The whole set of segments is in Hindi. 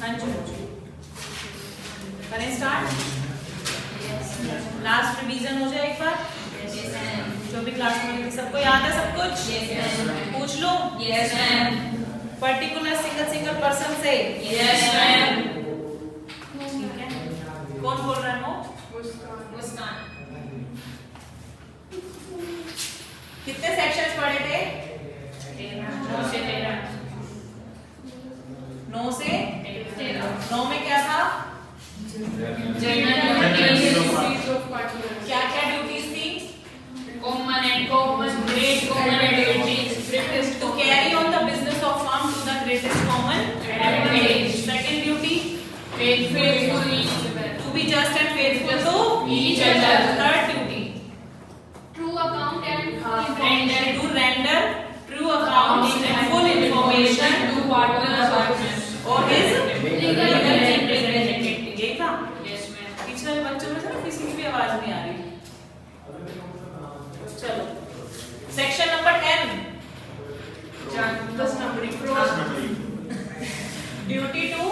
हाँ जी करें स्टार्ट। लास्ट रिवीजन हो जाए एक बार। जो भी क्लास में थी सबको याद है सब कुछ? पूछ लो। पर्टिकुलर सिंगल पर्सन से। ठीक है। कौन बोल रहा है? नो मुस्कान। कितने सेक्शंस पढ़े थे? 9 से 13। 9 में क्या था? क्या क्या ड्यूटीज थी? Common and common, great common advantage. To carry on the business of farm to the greatest common advantage. Second duty, Faithful to each other. to be just and faithful to Each other. Third duty, True account and to render true accounts and full information to partners. or his Legal representative. ये था। Yes, ma'am. पिछले बच्चों में से ना किसी की भी आवाज नहीं आ रही। चलो section number 10 duty to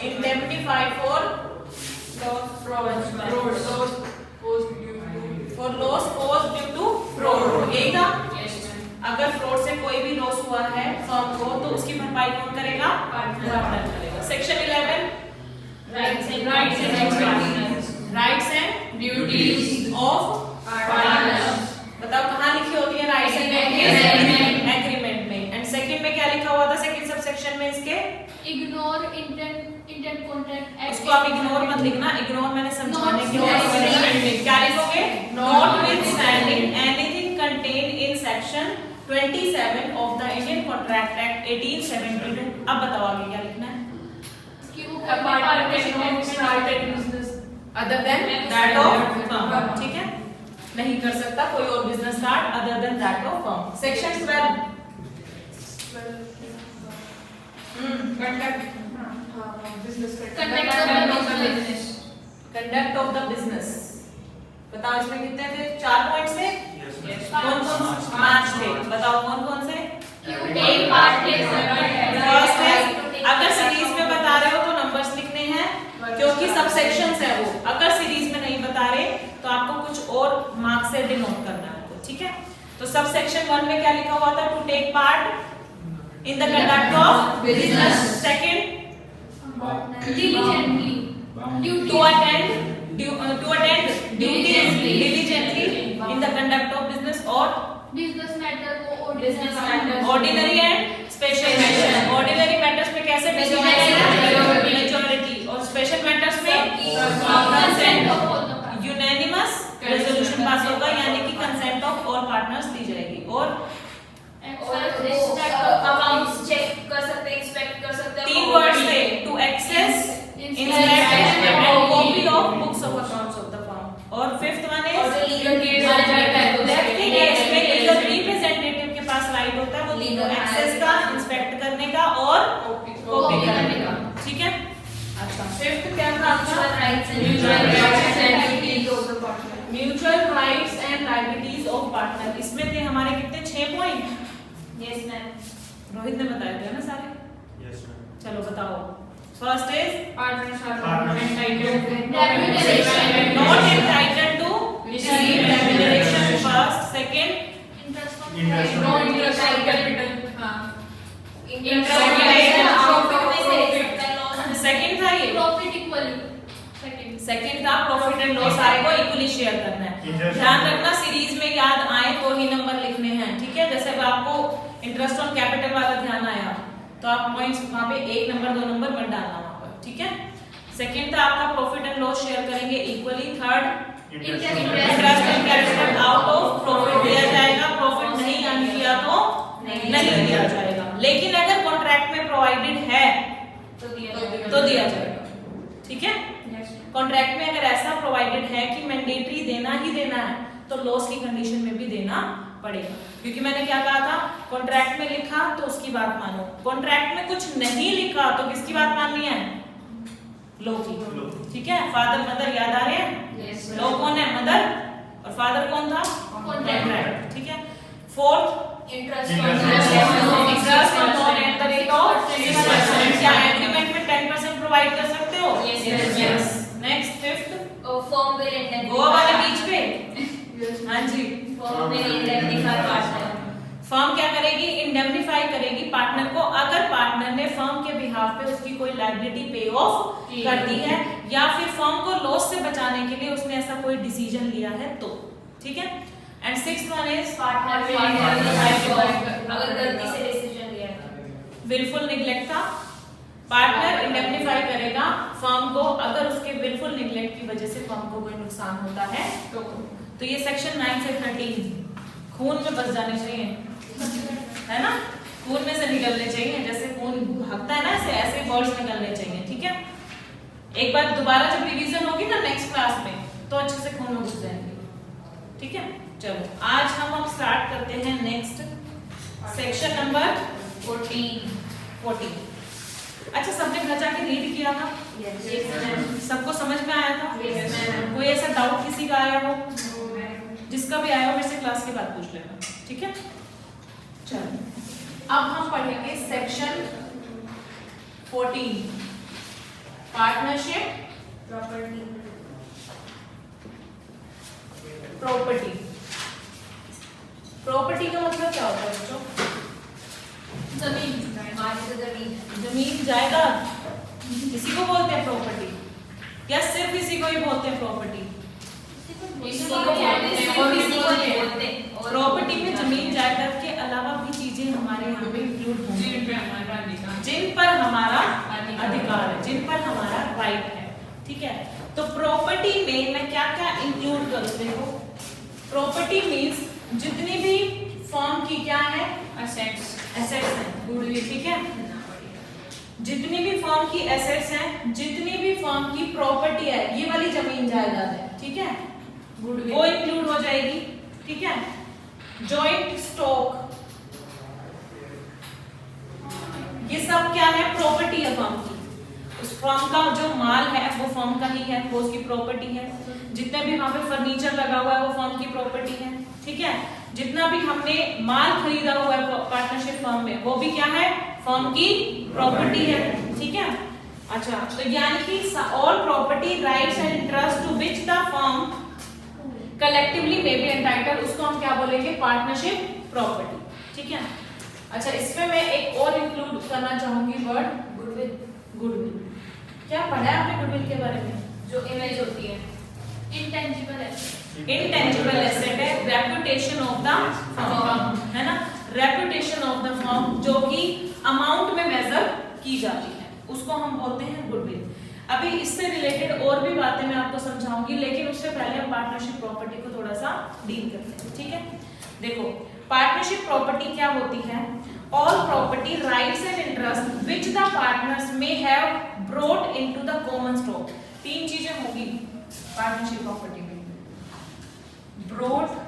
indemnify for loss caused due to fraud। यही था। Yes, ma'am. अगर फ्रॉड से कोई भी लॉस हुआ है फर्म को तो उसकी भरपाई कौन करेगा? पार्टनर करेगा। Section 11 Rights and partners. Rights and Duties of partners. बताओ कहाँ लिखी होती है राइट्स एंड एग्रीमेंट में। एंड सेकंड में क्या लिखा हुआ था सेकंड सबसेक्शन में इसके? Ignore intent contract. उसको आप इग्नोर मत लिखना। इग्नोर मैंने समझाने के लिए Notwithstanding. क्या लिखोगे? Notwithstanding anything contained in section 27 of the Indian Contract Act 1872। अब बताओ आगे क्या लिखना है? Other than that of firm. ठीक है, नहीं कर सकता कोई और business start other than that of firm. Section 12 conduct of the business. बताओ इसमें कितने थे? 4 पॉइंट्स थे। कौन कौन? 5 थे। बताओ कौन कौन से? फर्स्ट है अगर सीरीज में बता रहे हो तो नंबर्स लिखने हैं क्योंकि सबसेक्शंस है वो। अगर सीरीज में नहीं बता रहे तो आपको कुछ और मार्क्स से डिनोट करना है। ठीक है, तो सबसेक्शन 1 में क्या लिखा हुआ था? To take part in the conduct of business. Second Diligently. to attend duties diligently in the conduct of business or Business matter or business matters, ordinary and special matters। ordinary matters में कैसे majority और special matters में consent unanimous resolution पास होगा यानी कि consent of all partners दी जाएगी। और अकाउंट्स चेक कर सकते हैं, इंस्पेक्ट कर सकते हैं। 3 words थे to access inspect and copy of books of accounts of the firm। और 5th one is legal case left case में लीगल रिप्रेजेंटेटिव के पास राइट होता है वो लीगल एक्सेस का, इंस्पेक्ट करने का और कॉपी करने का। ठीक है, अच्छा 5th क्या था आपका? Mutual rights and liabilities of partner. इसमें थे हमारे कितने? 6 पॉइंट। Yes ma'am. रोहित ने बताया था ना सारे? चलो बताओ। First is not entitled to receive remuneration first। second second था ये। सेकंड था प्रॉफिट एंड लॉस सारे को इक्वली शेयर करना है। ध्यान रखना सीरीज में याद आए तो ही नंबर लिखने हैं। ठीक है, जैसे अब आपको इंटरेस्ट ऑन कैपिटल वाला ध्यान आया तो आप पॉइंट्स वहां पे 1 नंबर 2 नंबर मत डालना वहां पर। ठीक है, सेकंड था आपका प्रॉफिट एंड लॉस शेयर करेंगे equally. Third interest on capital out of profit दिया जाएगा, प्रॉफिट नहीं अर्न किया तो नहीं दिया जाएगा। लेकिन अगर कॉन्ट्रैक्ट में प्रोवाइडेड है तो दिया जाएगा। ठीक है, कॉन्ट्रैक्ट में अगर ऐसा प्रोवाइडेड है कि मैंडेटरी देना ही देना है तो लॉस की कंडीशन में भी देना पड़ेगा। क्योंकि मैंने क्या कहा था? कॉन्ट्रैक्ट में लिखा तो उसकी बात मानो, कॉन्ट्रैक्ट में कुछ नहीं लिखा तो किसकी बात माननी है? लॉ की। ठीक है, फादर मदर याद आ रहे हैं? लॉ कौन है? मदर। और फादर कौन था? कॉन्ट्रैक्ट। ठीक है, fourth interest interest on loan at the rate of 6%। क्या एग्रीमेंट में 10% प्रोवाइड कर सकते हो? Yes. Next fifth, firm will indemnify Goa वाले बीच पे। हाँ जी, firm will indemnify partner. Firm क्या करेगी? इंडेमनिफाई करेगी पार्टनर को अगर पार्टनर ने फर्म के बिहाफ पे उसकी कोई लायबिलिटी पे ऑफ कर दी है या फिर फर्म को लॉस से बचाने के लिए उसने ऐसा कोई डिसीजन लिया है तो। ठीक है। And sixth one is partner will इंडेमनिफाई अगर गलती से डिसीजन लिया है। विलफुल निग्लेक्ट था, पार्टनर इंडेमनिफाई करेगा फर्म को अगर उसके विलफुल निग्लेक्ट की वजह से फर्म को कोई नुकसान होता है तो ये सेक्शन 9 से 13 खून में बस जाने चाहिए, है ना? खून में से निकलने चाहिए, जैसे खून भागता है ना ऐसे वर्ड्स निकलने चाहिए। ठीक है। एक बार दोबारा जब रिवीजन होगी ना नेक्स्ट क्लास में तो अच्छे से खून में घुस जाएंगे। ठीक है। चलो आज हम स्टार्ट करते हैं नेक्स्ट सेक्शन नंबर 14। अच्छा, सबने घर जाके रीड किया था? सबको समझ में आया था? कोई ऐसा डाउट किसी का आया हो? जिसका भी आया हो मेरे से क्लास के बाद पूछ लेना। ठीक है। चलो अब हम पढ़ेंगे सेक्शन 14 पार्टनरशिप प्रॉपर्टी। प्रॉपर्टी का मतलब क्या होता है बच्चों? जमीन जायदाद इसी को बोलते हैं प्रॉपर्टी या सिर्फ इसी को ही बोलते हैं प्रॉपर्टी? प्रॉपर्टी में जमीन जायदाद के अलावा भी चीजें हमारे यहाँ पे इंक्लूड होंगी जिन पर हमारा अधिकार है, जिन पर हमारा राइट है। ठीक है। तो प्रॉपर्टी में मैं क्या क्या इंक्लूड करते हो? प्रॉपर्टी मींस जितनी भी फर्म की क्या है? एसेट्स हैं, गुडविल। ठीक है। जितनी भी फर्म की एसेट्स हैं, जितनी भी फर्म की प्रॉपर्टी है, ये वाली जमीन जायदाद है। ठीक है। गुडविल वो इंक्लूड हो जाएगी। ठीक है। जॉइंट स्टॉक, ये सब क्या है? प्रॉपर्टी है फर्म की। उस फर्म का जो माल है वो फर्म का ही है, वो उसकी प्रॉपर्टी है। जितने भी वहां पे फर्नीचर लगा हुआ है वो फर्म की प्रॉपर्टी है। ठीक है। जितना भी हमने माल खरीदा हुआ है पार्टनरशिप फर्म में वो भी क्या है? फर्म की प्रॉपर्टी है। ठीक है। अच्छा, तो यानी कि all property rights and interest to which the firm collectively may be entitled, उसको हम क्या बोलेंगे? Partnership property. ठीक है। अच्छा, इसमें मैं एक और इंक्लूड करना चाहूंगी वर्ड गुडविल। गुडविल क्या पढ़ा है आपने गुडविल के बारे में? जो इमेज होती है, इंटेंजिबल एसेट है, रेपुटेशन ऑफ द फर्म, है ना? रेपुटेशन ऑफ द फर्म जो कि अमाउंट में मेजर की जाती है उसको हम बोलते हैं गुडविल। अभी इससे रिलेटेड और भी बातें मैं आपको समझाऊंगी, लेकिन उससे पहले हम पार्टनरशिप प्रॉपर्टी को थोड़ा सा डील करते हैं। ठीक है। देखो, पार्टनरशिप प्रॉपर्टी क्या होती है? All property rights and interest which the partners may have brought into the common stock. तीन चीजें होंगी पार्टनरशिप प्रॉपर्टी में। Brought,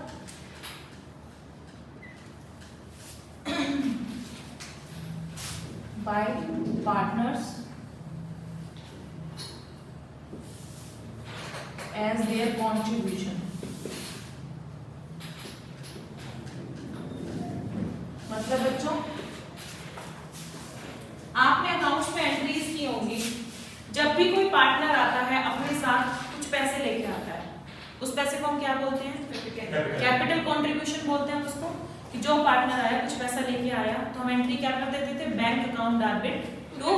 by partners as their contribution। मतलब बच्चों आपने अकाउंट्स में एंट्रीज की होंगी, जब भी कोई पार्टनर आता है अपने साथ कुछ पैसे लेके आता है, उस पैसे को हम क्या बोलते हैं? कैपिटल कंट्रीब्यूशन बोलते हैं उसको। कि जो पार्टनर आया कुछ पैसा लेके आया तो हम एंट्री क्या कर देते थे? Bank account debit to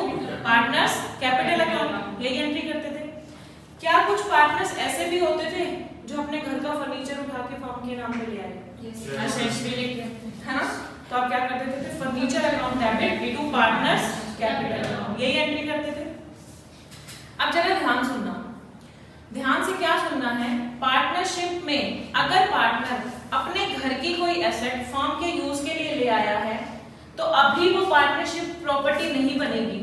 partners capital account, यही एंट्री करते थे। क्या कुछ पार्टनर्स ऐसे भी होते थे जो अपने घर का फर्नीचर उठा के फर्म के नाम पे ले आए? है ना? तो आप क्या कर देते थे? Furniture account debit to partners capital account, यही एंट्री करते थे। अब जरा ध्यान सुनना, ध्यान से क्या सुनना है? पार्टनरशिप में अगर पार्टनर अपने घर की कोई एसेट फर्म के यूज के लिए ले आया है तो अभी वो पार्टनरशिप प्रॉपर्टी नहीं बनेगी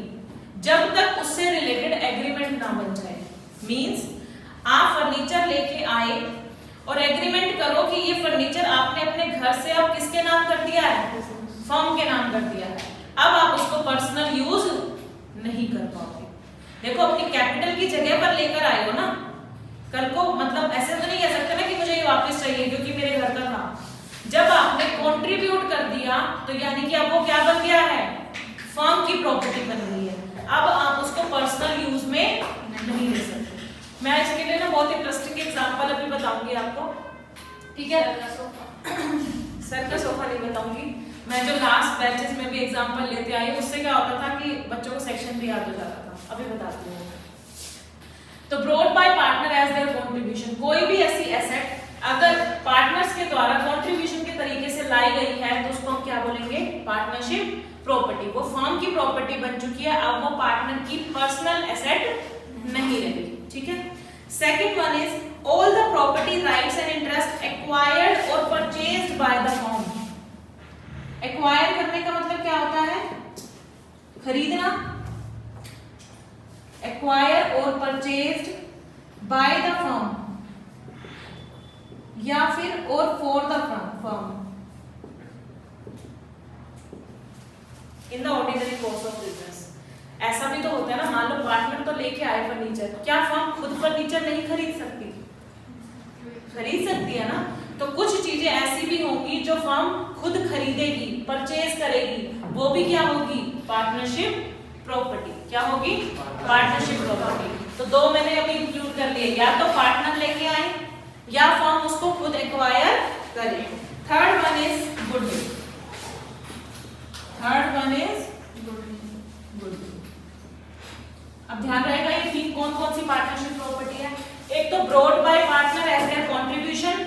जब तक उससे रिलेटेड एग्रीमेंट ना बन जाए। मींस आप फर्नीचर लेके आए और एग्रीमेंट करो कि ये फर्नीचर आपने अपने घर से अब किसके नाम कर दिया है? फर्म के नाम कर दिया है। अब आप उसको पर्सनल यूज नहीं कर पाओगे। देखो, अपनी कैपिटल की जगह पर लेकर आए हो ना, कल को मतलब ऐसे तो नहीं कह सकते ना कि मुझे ये वापस चाहिए क्योंकि मेरे घर का था। जब आपने कंट्रीब्यूट कर दिया दिया तो यानी कि अब वो क्या बन गया है, फर्म की प्रॉपर्टी बन गई है। अब आप उसको पर्सनल यूज में नहीं ले सकते। मैं इसके लिए ना बहुत इंटरेस्टिंग एग्जांपल अभी बताऊंगी आपको, ठीक है। सर का सोफा नहीं बताऊंगी मैं, जो लास्ट बैचेस में भी एग्जांपल लेते आई उससे क्या होता था कि बच्चों को सेक्शन भी याद हो जाता था। अभी बताती हूँ। तो brought by partner as their contribution, कोई भी ऐसी एसेट अगर पार्टनर्स के द्वारा कंट्रीब्यूशन के तरीके से लाई गई है तो उसको हम क्या बोलेंगे, पार्टनरशिप प्रॉपर्टी। वो फर्म की प्रॉपर्टी बन चुकी है, अब वो पार्टनर की पर्सनल एसेट नहीं रही, ठीक है। Second one is all the property rights and interest acquired और purchased by the firm. Acquire करने का मतलब क्या होता है, खरीदना। एक्वायर और परचेज्ड बाय द फर्म या फिर और for the firm in the ordinary course of business. ऐसा भी तो होता है ना, मान लो पार्टनर तो लेके आए फर्नीचर, क्या फर्म खुद फर्नीचर नहीं खरीद सकती? खरीद सकती है ना। तो कुछ चीजें ऐसी भी होंगी जो फर्म खुद खरीदेगी, परचेज करेगी, वो भी क्या होगी, पार्टनरशिप प्रॉपर्टी। क्या होगी, पार्टनरशिप प्रॉपर्टी। तो दो मैंने अभी इंक्लूड कर लिए, या तो पार्टनर लेके आए या फर्म उसको खुद एक्वायर करे। Third one is goodwill. Third one is goodwill. अब ध्यान रहेगा ये तीन कौन कौन सी पार्टनरशिप प्रॉपर्टी है। एक तो brought by partner as their contribution,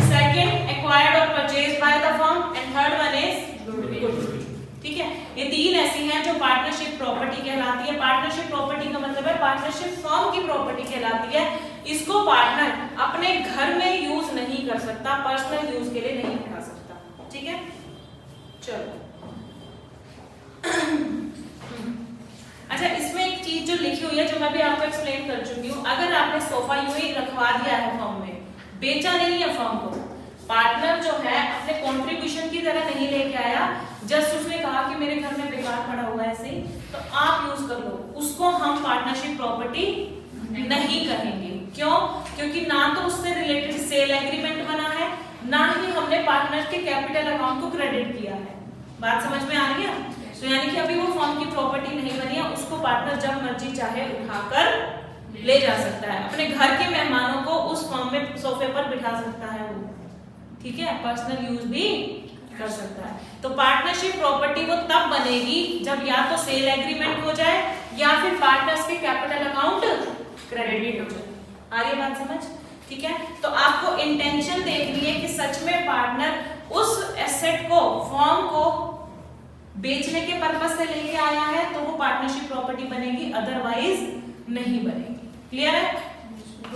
second acquired और purchased by the firm, and third one is goodwill. ठीक है, ये तीन ऐसी हैं जो पार्टनरशिप प्रॉपर्टी कहलाती है। पार्टनरशिप प्रॉपर्टी का मतलब है पार्टनरशिप फर्म की प्रॉपर्टी कहलाती है। इसको पार्टनर अपने घर में यूज नहीं कर सकता, पर्सनल यूज के लिए नहीं उठा सकता। ठीक है, चलो। अच्छा, इसमें एक चीज जो लिखी हुई है जो मैं भी आपको एक्सप्लेन कर चुकी हूँ। अगर आपने सोफा यूं ही रखवा दिया है फर्म में, बेचा नहीं है फर्म को, पार्टनर जो है अपने कंट्रीब्यूशन की तरह नहीं लेके आया, जस्ट उसने कहा कि मेरे घर में बेकार पड़ा हुआ है ऐसे ही, तो आप यूज कर लो, उसको हम पार्टनरशिप प्रॉपर्टी नहीं कहेंगे। क्यों? क्योंकि ना तो उससे रिलेटेड सेल एग्रीमेंट बना है, ना ही हमने पार्टनर के कैपिटल अकाउंट को क्रेडिट किया है। बात समझ में आ रही है? तो यानी कि अभी वो फर्म की प्रॉपर्टी नहीं बनी है, उसको पार्टनर जब मर्जी चाहे उठाकर ले जा सकता है। अपने घर के मेहमानों को उस फर्म में सोफे पर बिठा सकता है वो, ठीक है, पर्सनल यूज भी कर सकता है। तो पार्टनरशिप प्रॉपर्टी वो तब बनेगी जब या तो सेल एग्रीमेंट हो जाए या फिर पार्टनर्स के कैपिटल अकाउंट क्रेडिट हो जाए। आ रही है बात समझ? ठीक है, तो आपको इंटेंशन देखनी है कि सच में पार्टनर उस एसेट को, फर्म को बेचने के पर्पस से लेके आया है तो वो पार्टनरशिप प्रॉपर्टी बनेगी, अदरवाइज नहीं बनेगी। क्लियर है? एक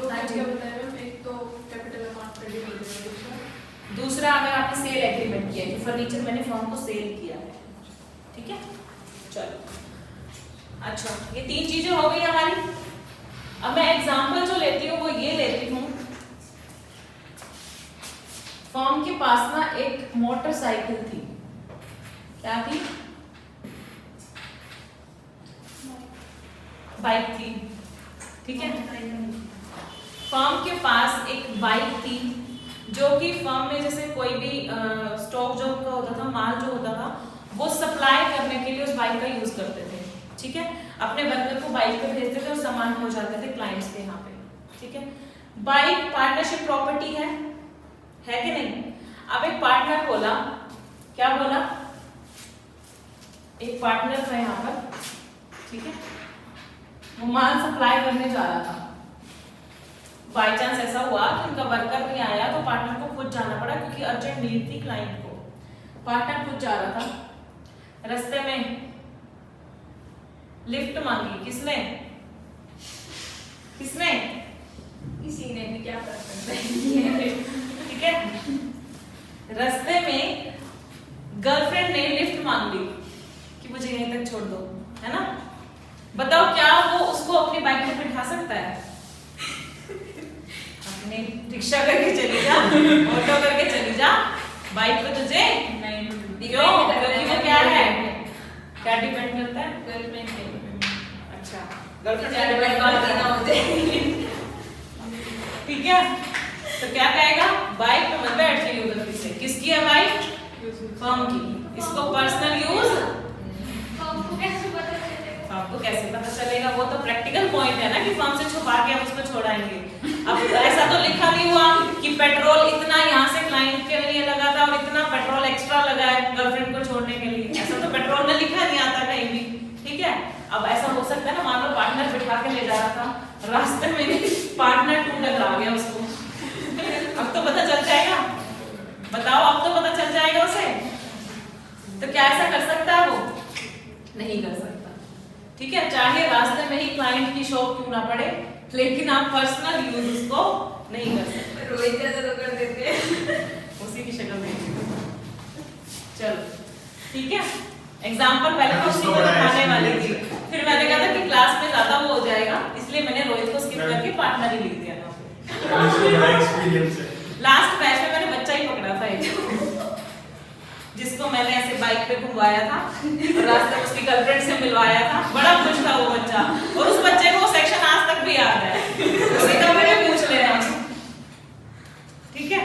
तो कैपिटल अकाउंट क्रेडिट हो जाएगा, दूसरा अगर आपने सेल एग्रीमेंट किया है, फर्नीचर मैंने फर्म को सेल किया है, ठीक है। चलो, अच्छा, ये तीन चीजें हो गई हमारी। अब मैं एग्जांपल जो लेती हूँ वो ये लेती हूँ, फर्म के पास ना एक मोटरसाइकिल थी। क्या थी? बाइक थी, ठीक है। फर्म के पास एक बाइक थी जो कि फर्म में जैसे कोई भी स्टॉक जो उनका होता था, माल जो होता था, वो सप्लाई करने के लिए उस बाइक का यूज करते थे, ठीक है। अपने वर्कर को बाइक पे भेजते थे और सामान पहुंचाते थे क्लाइंट्स के यहाँ पे, ठीक है। बाइक पार्टनरशिप प्रॉपर्टी है कि नहीं? अब एक पार्टनर बोला, क्या बोला? एक पार्टनर था यहाँ पर, ठीक है, वो माल सप्लाई करने जा रहा था। बाई चांस ऐसा हुआ कि उनका वर्कर नहीं आया तो पार्टनर को खुद जाना पड़ा क्योंकि अर्जेंट नीड थी क्लाइंट को। पार्टनर खुद जा रहा था, रास्ते में लिफ्ट मांगी। किसने? किसने? किसी ने भी, क्या कर सकते हैं, ठीक है। रास्ते में गर्लफ्रेंड ने लिफ्ट मांग ली कि मुझे यहीं तक छोड़ दो, है ना। बताओ क्या वो उसको अपनी बाइक पे बिठा सकता है? अपने रिक्शा करके चली जा, ऑटो करके चली जा, बाइक पे तुझे नहीं। क्यों? क्योंकि वो क्या है, क्या डिपेंड करता है? गर्लफ्रेंड पे। अच्छा, गर्लफ्रेंड ठीक है। तो क्या कहेगा, बाइक पे मत बैठ जाइए गलती से। किसकी है बाइक? फर्म की। इसको पर्सनल यूज आपको कैसे पता चलेगा? आपको कैसे पता चलेगा? वो तो प्रैक्टिकल पॉइंट है ना कि फर्म से छुपा के हम उसको छोड़ाएंगे। अब ऐसा तो लिखा नहीं हुआ कि पेट्रोल इतना यहाँ से क्लाइंट के लिए लगा था और इतना पेट्रोल एक्स्ट्रा लगा है गर्लफ्रेंड को छोड़ने के लिए, ऐसा तो पेट्रोल में लिखा नहीं आता कहीं भी, ठीक है। अब ऐसा हो सकता है ना, मान लो पार्टनर बिठा के ले जा रहा था, रास्ते में पार्टनर टू टकरा गया उसको, अब तो पता चल जाएगा, बताओ, अब तो पता चल जाएगा उसे। तो क्या ऐसा कर सकता है वो? नहीं कर सकता, ठीक है। चाहे रास्ते में ही क्लाइंट की शॉप क्यों ना पड़े, लेकिन आप पर्सनल यूज उसको नहीं कर सकते। रोहित जैसा तो कर देते हैं। उसी की शक्ल देखिए। चलो ठीक है, एग्जाम्पल पहले तो उसी को दिखाने वाली थी, फिर मैंने कहा था कि क्लास में ज्यादा वो हो जाएगा, इसलिए मैंने रोहित को स्किप करके पार्टनर ही लिख दिया था। लास्ट बैच में मैंने बच्चा ही पकड़ा था एक, जिसको मैंने ऐसे बाइक पे घुमाया था और रास्ते में उसकी गर्लफ्रेंड से मिलवाया था। बड़ा खुश था वो बच्चा, और उस बच्चे को वो सेक्शन आज तक भी याद है, उसे कभी भी पूछ लेना, ठीक है।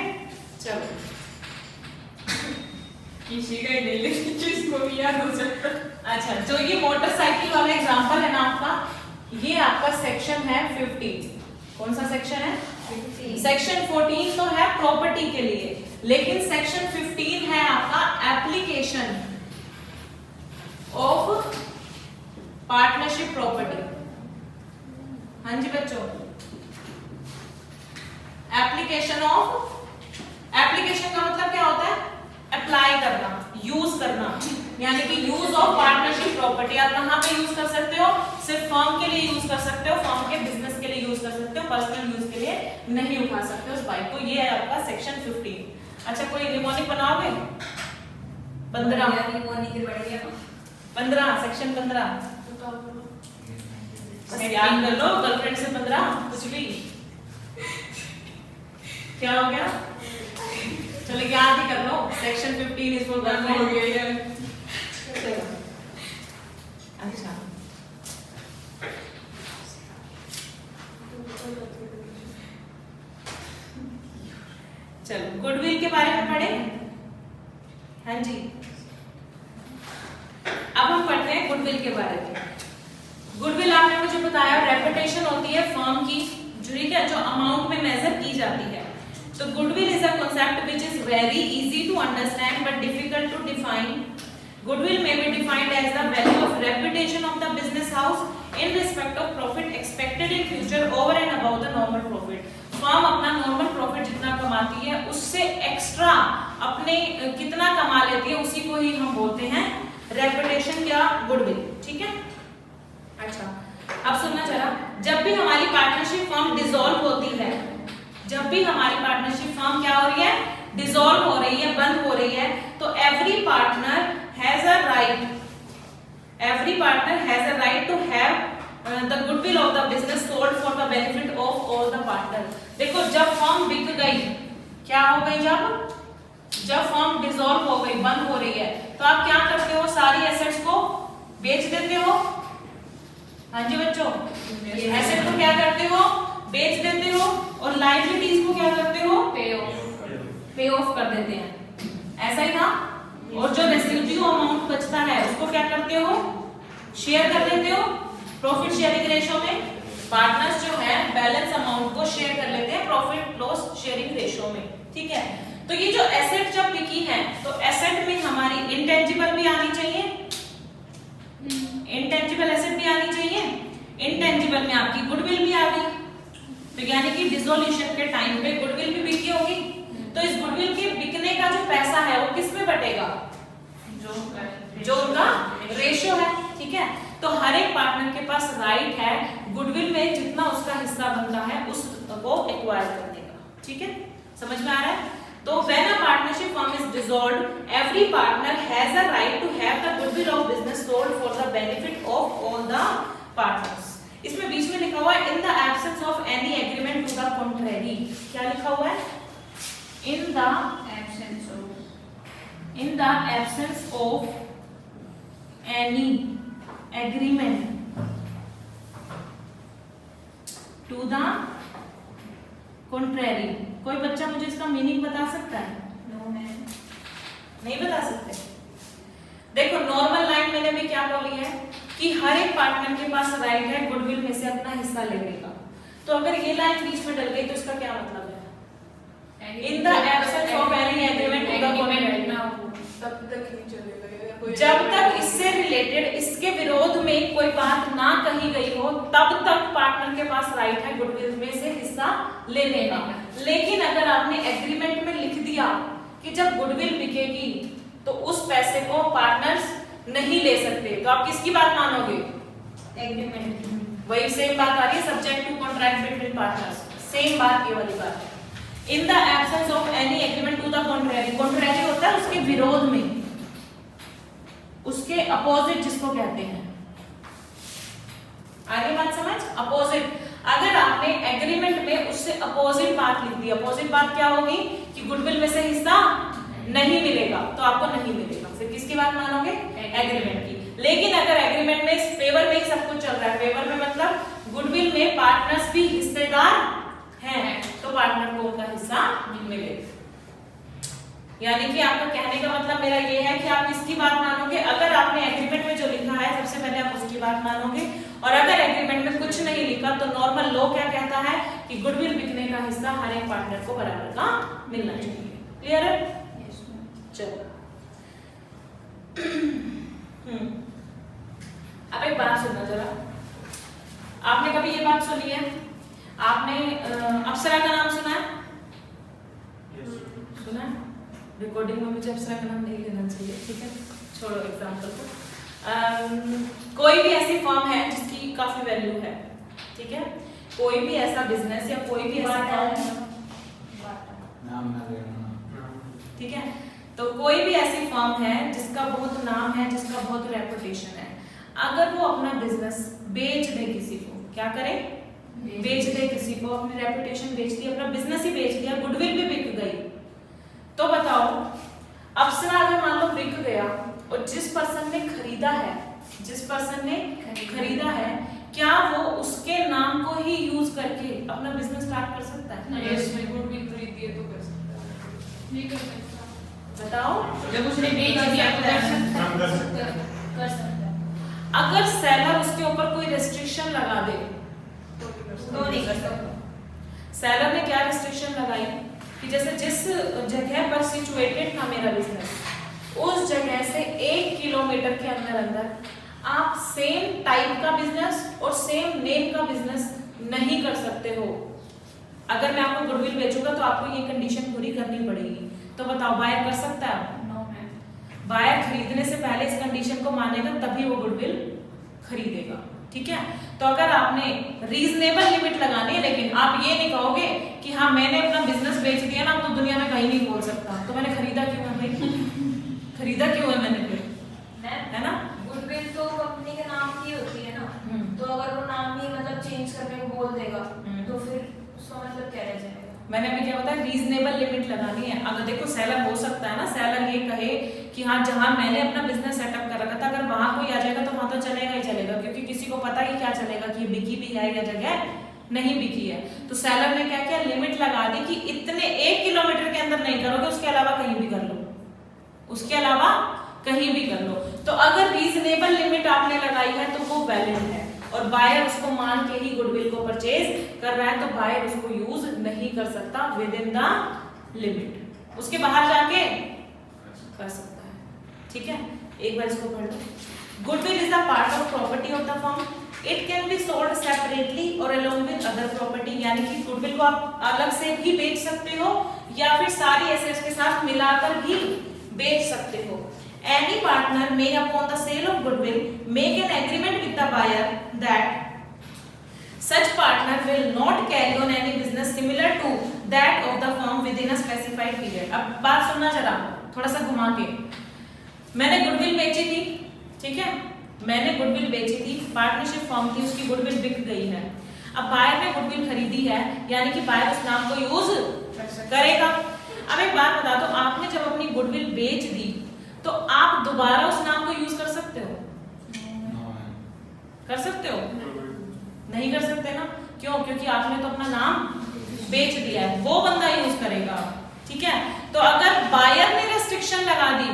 चलो, किसी का ही नहीं, लेकिन जिसको भी याद हो सकता। अच्छा, जो ये मोटरसाइकिल वाला एग्जांपल है ना आपका, ये आपका सेक्शन है 15। कौन सा सेक्शन है? सेक्शन 14 तो है प्रॉपर्टी के लिए, लेकिन सेक्शन 15 है आपका एप्लीकेशन ऑफ पार्टनरशिप प्रॉपर्टी। हाँ जी बच्चों, एप्लीकेशन का मतलब क्या होता है? अप्लाई करना, यूज करना, यानी कि यूज ऑफ पार्टनरशिप प्रॉपर्टी। आप कहां पे यूज कर सकते हो? सिर्फ फर्म के लिए यूज कर सकते हो, फर्म के बिजनेस के लिए यूज कर सकते हो, पर्सनल यूज के लिए नहीं उठा सकते उस बाइक को। ये है आपका सेक्शन 15। अच्छा, कोई निमोनिक बनाओगे? 15 सेक्शन 15 बस याद कर लो, गर्लफ्रेंड से 15 कुछ भी। क्या हो गया? चलो याद ही कर लो, सेक्शन 15 इज फॉर गर्लफ्रेंड। अच्छा, चलो गुडविल के बारे में पढ़े? हाँ जी, अब हम पढ़ते हैं गुडविल के बारे में। गुडविल आपने मुझे बताया रेपुटेशन होती है फर्म की, ठीक है, जो अमाउंट में मेजर की जाती है। तो goodwill is a concept which is very easy to understand but difficult to define. Goodwill may be defined as the value of reputation of the business house in respect of profit expected in future over and above the normal profit. Firm अपना नॉर्मल प्रॉफिट जितना कमाती है उससे एक्स्ट्रा अपने कितना कमा लेती है, उसी को ही हम बोलते हैं रेपुटेशन या गुडविल, ठीक है। अच्छा, अब सुनना जरा, जब भी हमारी पार्टनरशिप फर्म डिसॉल्व होती है, जब भी हमारी पार्टनरशिप फर्म क्या हो रही है? डिसॉल्व हो रही है, बंद हो रही है, तो every partner has a right to have the goodwill of the business sold for the benefit of all the partner। देखो, जब फर्म बिक गई, क्या हो गई? जब फर्म डिसॉल्व हो गई, बंद हो रही है, तो आप क्या करते हो? सारी एसेट्स को बेच देते हो। हाँ जी बच्चों, एसेट को क्या करते हो? बेच देते हो, और लायबिलिटीज को क्या करते हो? पे ऑफ कर देते हैं, ऐसा ही था। और जो रेसिड्यू अमाउंट बचता है उसको क्या करते हो? शेयर कर देते हो प्रॉफिट शेयरिंग रेशो में। पार्टनर्स जो है बैलेंस अमाउंट को शेयर कर लेते हैं प्रॉफिट लॉस शेयरिंग रेशो में, ठीक है। तो ये जो एसेट जब बिकी है, तो एसेट में हमारी इंटेंजिबल भी आनी चाहिए, इंटेंजिबल एसेट भी आनी चाहिए, इंटेंजिबल में आपकी गुडविल भी आ गई, तो यानी कि डिसोल्यूशन के टाइम पे गुडविल भी बिकी होगी। तो इस गुडविल के बिकने का जो पैसा है वो किस में बटेगा? जो उनका रेशियो है, ठीक है। तो हर एक पार्टनर के पास राइट है गुडविल में जितना उसका हिस्सा बनता है उसको एक्वायर करने का, ठीक है। समझ में आ रहा है? तो when a partnership firm is dissolved, every partner has a right to have the goodwill of business sold for the benefit of all the partners। इसमें बीच में लिखा हुआ है in the absence of any agreement to the contrary। क्या लिखा हुआ है? in the absence of any agreement to the contrary। कोई बच्चा मुझे इसका मीनिंग बता सकता है? नहीं बता सकते। देखो नॉर्मल लाइन मैंने भी क्या बोली है कि हर एक पार्टनर के पास राइट है गुडविल में से अपना हिस्सा लेने का। तो अगर ये लाइन बीच में डल गई तो इसका क्या मतलब है? In the absence of any agreement to the contract, तब तक ही चलेगा या कोई जब तक इससे रिलेटेड इसके विरोध में कोई बात ना कही गई हो तब तक पार्टनर के पास राइट है गुडविल में से हिस्सा लेने का। लेकिन अगर आपने एग्रीमेंट में लिख दिया कि जब गुडविल बिकेगी तो उस पैसे को पार्टनर्स नहीं ले सकते, तो आप किसकी बात मानोगे? एग्रीमेंट की। वही सेम बात आ रही है, subject to contract between partners, same बात ये वाली बात है। In the absence of any agreement to the contrary, contrary होता है उसके विरोध में, उसके अपोजिट जिसको कहते हैं। आगे बात समझ? अपोजिट। अगर आपने एग्रीमेंट में उससे अपोजिट बात लिख दी, अपोजिट बात क्या होगी कि गुडविल में से हिस्सा नहीं मिलेगा, तो आपको नहीं मिलेगा। फिर किसकी बात मानोगे? एग्रीमेंट की। लेकिन अगर एग्रीमेंट में फेवर में ही सब कुछ चल रहा है, फेवर में मतलब गुडविल में पार्टनर्स भी हिस्सेदार हैं, तो पार्टनर को उनका हिस्सा मिलेगा। यानी कि आपका कहने का मतलब मेरा ये है कि आप किसकी बात मानोगे? अगर आपने एग्रीमेंट में जो लिखा है सबसे पहले आप उसकी बात मानोगे, और अगर एग्रीमेंट में कुछ नहीं लिखा तो नॉर्मल लॉ क्या कहता है कि गुडविल बिकने का हिस्सा हर एक पार्टनर को बराबर का मिलना चाहिए। क्लियर है? चलो अब एक बात सुनना जरा। आपने कभी ये बात सुनी है? आपने अप्सरा का नाम सुना है? सुना? रिकॉर्डिंग में मुझे अप्सरा का नाम नहीं लेना चाहिए, ठीक है, छोड़ो एग्जाम्पल को। कोई भी ऐसी फर्म है जिसकी काफी वैल्यू है, ठीक है, कोई भी ऐसा बिजनेस या कोई भी ऐसा फर्म, ठीक है, तो कोई भी ऐसी फर्म है जिसका बहुत नाम है, जिसका बहुत रेपुटेशन है, अगर वो अपना बिजनेस बेच दे किसी को, क्या करे? बेच दे किसी को, अपनी रेपुटेशन बेच दी, अपना बिजनेस ही बेच दिया, गुडविल भी बिक गई, तो बताओ अप्सरा अगर मान लो बिक गया और जिस पर्सन ने खरीदा है, जिस पर्सन ने खरीदा है, क्या वो उसके नाम को ही यूज करके अपना बिजनेस स्टार्ट कर सकता है? इसमें गुडविल खरीदी है तो कर सकता है, नहीं कर सकता। बताओ। जब उसने बेच दिया तो कर सकता है। अगर सेलर उसके ऊपर कोई रेस्ट्रिक्शन लगा दे तो नहीं कर सकता। सेलर ने क्या रेस्ट्रिक्शन लगाई कि जैसे जिस जगह पर सिचुएटेड था मेरा बिजनेस, उस जगह से 1 किलोमीटर के अंदर अंदर आप सेम टाइप का बिजनेस और सेम नेम का बिजनेस नहीं कर सकते हो। अगर मैं आपको गुडविल बेचूंगा तो आपको ये कंडीशन पूरी करनी पड़ेगी। तो बताओ बायर कर सकता है? No ma'am. बायर खरीदने से पहले इस कंडीशन को मानेगा तभी वो गुडविल खरीदेगा, ठीक है। तो अगर आपने रीजनेबल लिमिट लगानी है, लेकिन आप ये नहीं कहोगे कि हाँ मैंने अपना बिजनेस बेच दिया ना, तो दुनिया में कहीं नहीं बोल सकता, तो मैंने खरीदा क्यों है भाई? खरीदा क्यों है मैंने फिर? है ना? गुडविल तो कंपनी के नाम की होती है ना, तो अगर वो नाम ही मतलब चेंज करने को बोल देगा तो फिर उसका मतलब क्या रह जाएगा? मैंने अभी क्या बताया, रीजनेबल लिमिट लगानी है। अगर देखो सेलर हो सकता है ना, सेलर ये कहे कि हाँ जहां मैंने अपना बिजनेस सेटअप कर रखा था, अगर वहां कोई आ जाएगा तो वहां तो चलेगा ही चलेगा, क्योंकि किसी को पता ही क्या चलेगा कि ये बिकी भी है या जगह नहीं बिकी है। तो सेलर ने क्या किया, लिमिट लगा दी कि इतने 1 किलोमीटर के अंदर नहीं करोगे, उसके अलावा कहीं भी कर लो, उसके अलावा कहीं भी कर लो। तो अगर रीजनेबल लिमिट आपने लगाई है तो वो वैलिड है, और बायर उसको मान के ही गुडविल को परचेज कर रहा है, तो बायर उसको यूज नहीं कर सकता विद इन द लिमिट, उसके बाहर जाके कर सकता है, ठीक है। एक बार इसको पढ़ लो। Goodwill is a part of property of the firm, it can be sold separately और अलोंग विद अदर प्रॉपर्टी, यानी कि गुडविल को आप अलग से भी बेच सकते हो या फिर सारी एसेट्स के साथ मिलाकर भी बेच सकते हो। Any partner may upon the sale of goodwill make an agreement with the buyer that such partner will not carry on any business similar to that of the firm within a specified period। अब बात सुनना जरा थोड़ा सा घुमा के। मैंने गुडविल बेची थी, ठीक है, मैंने गुडविल बेची थी, पार्टनरशिप फर्म थी, उसकी गुडविल बिक गई है। अब बायर ने गुडविल खरीदी है, यानी कि बायर उस नाम को यूज करेगा। अब एक बात बता दो, आपने जब अपनी गुडविल बेच दी तो आप दोबारा उस नाम को यूज कर सकते हो? कर सकते हो? नहीं कर सकते ना, क्यों? क्योंकि आपने तो अपना नाम बेच दिया है, वो बंदा यूज करेगा, ठीक है। तो अगर बायर ने रेस्ट्रिक्शन लगा दी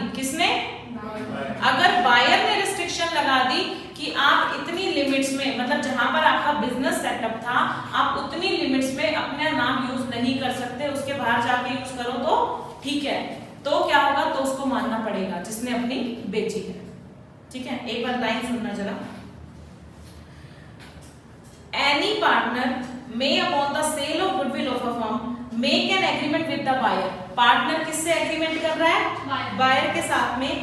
दी कि आप इतनी लिमिट्स में, मतलब जहां पर आपका बिजनेस सेटअप था, आप उतनी लिमिट्स में अपना नाम यूज नहीं कर सकते, उसके बाहर जाके यूज करो तो ठीक है। तो क्या होगा, तो उसको मानना पड़ेगा जिसने अपनी बेची है। ठीक है, एक बार लाइन सुनना जरा। Any partner may upon the sale of goodwill of a firm make an agreement with the buyer. Partner किससे एग्रीमेंट कर रहा है? बायर के साथ में।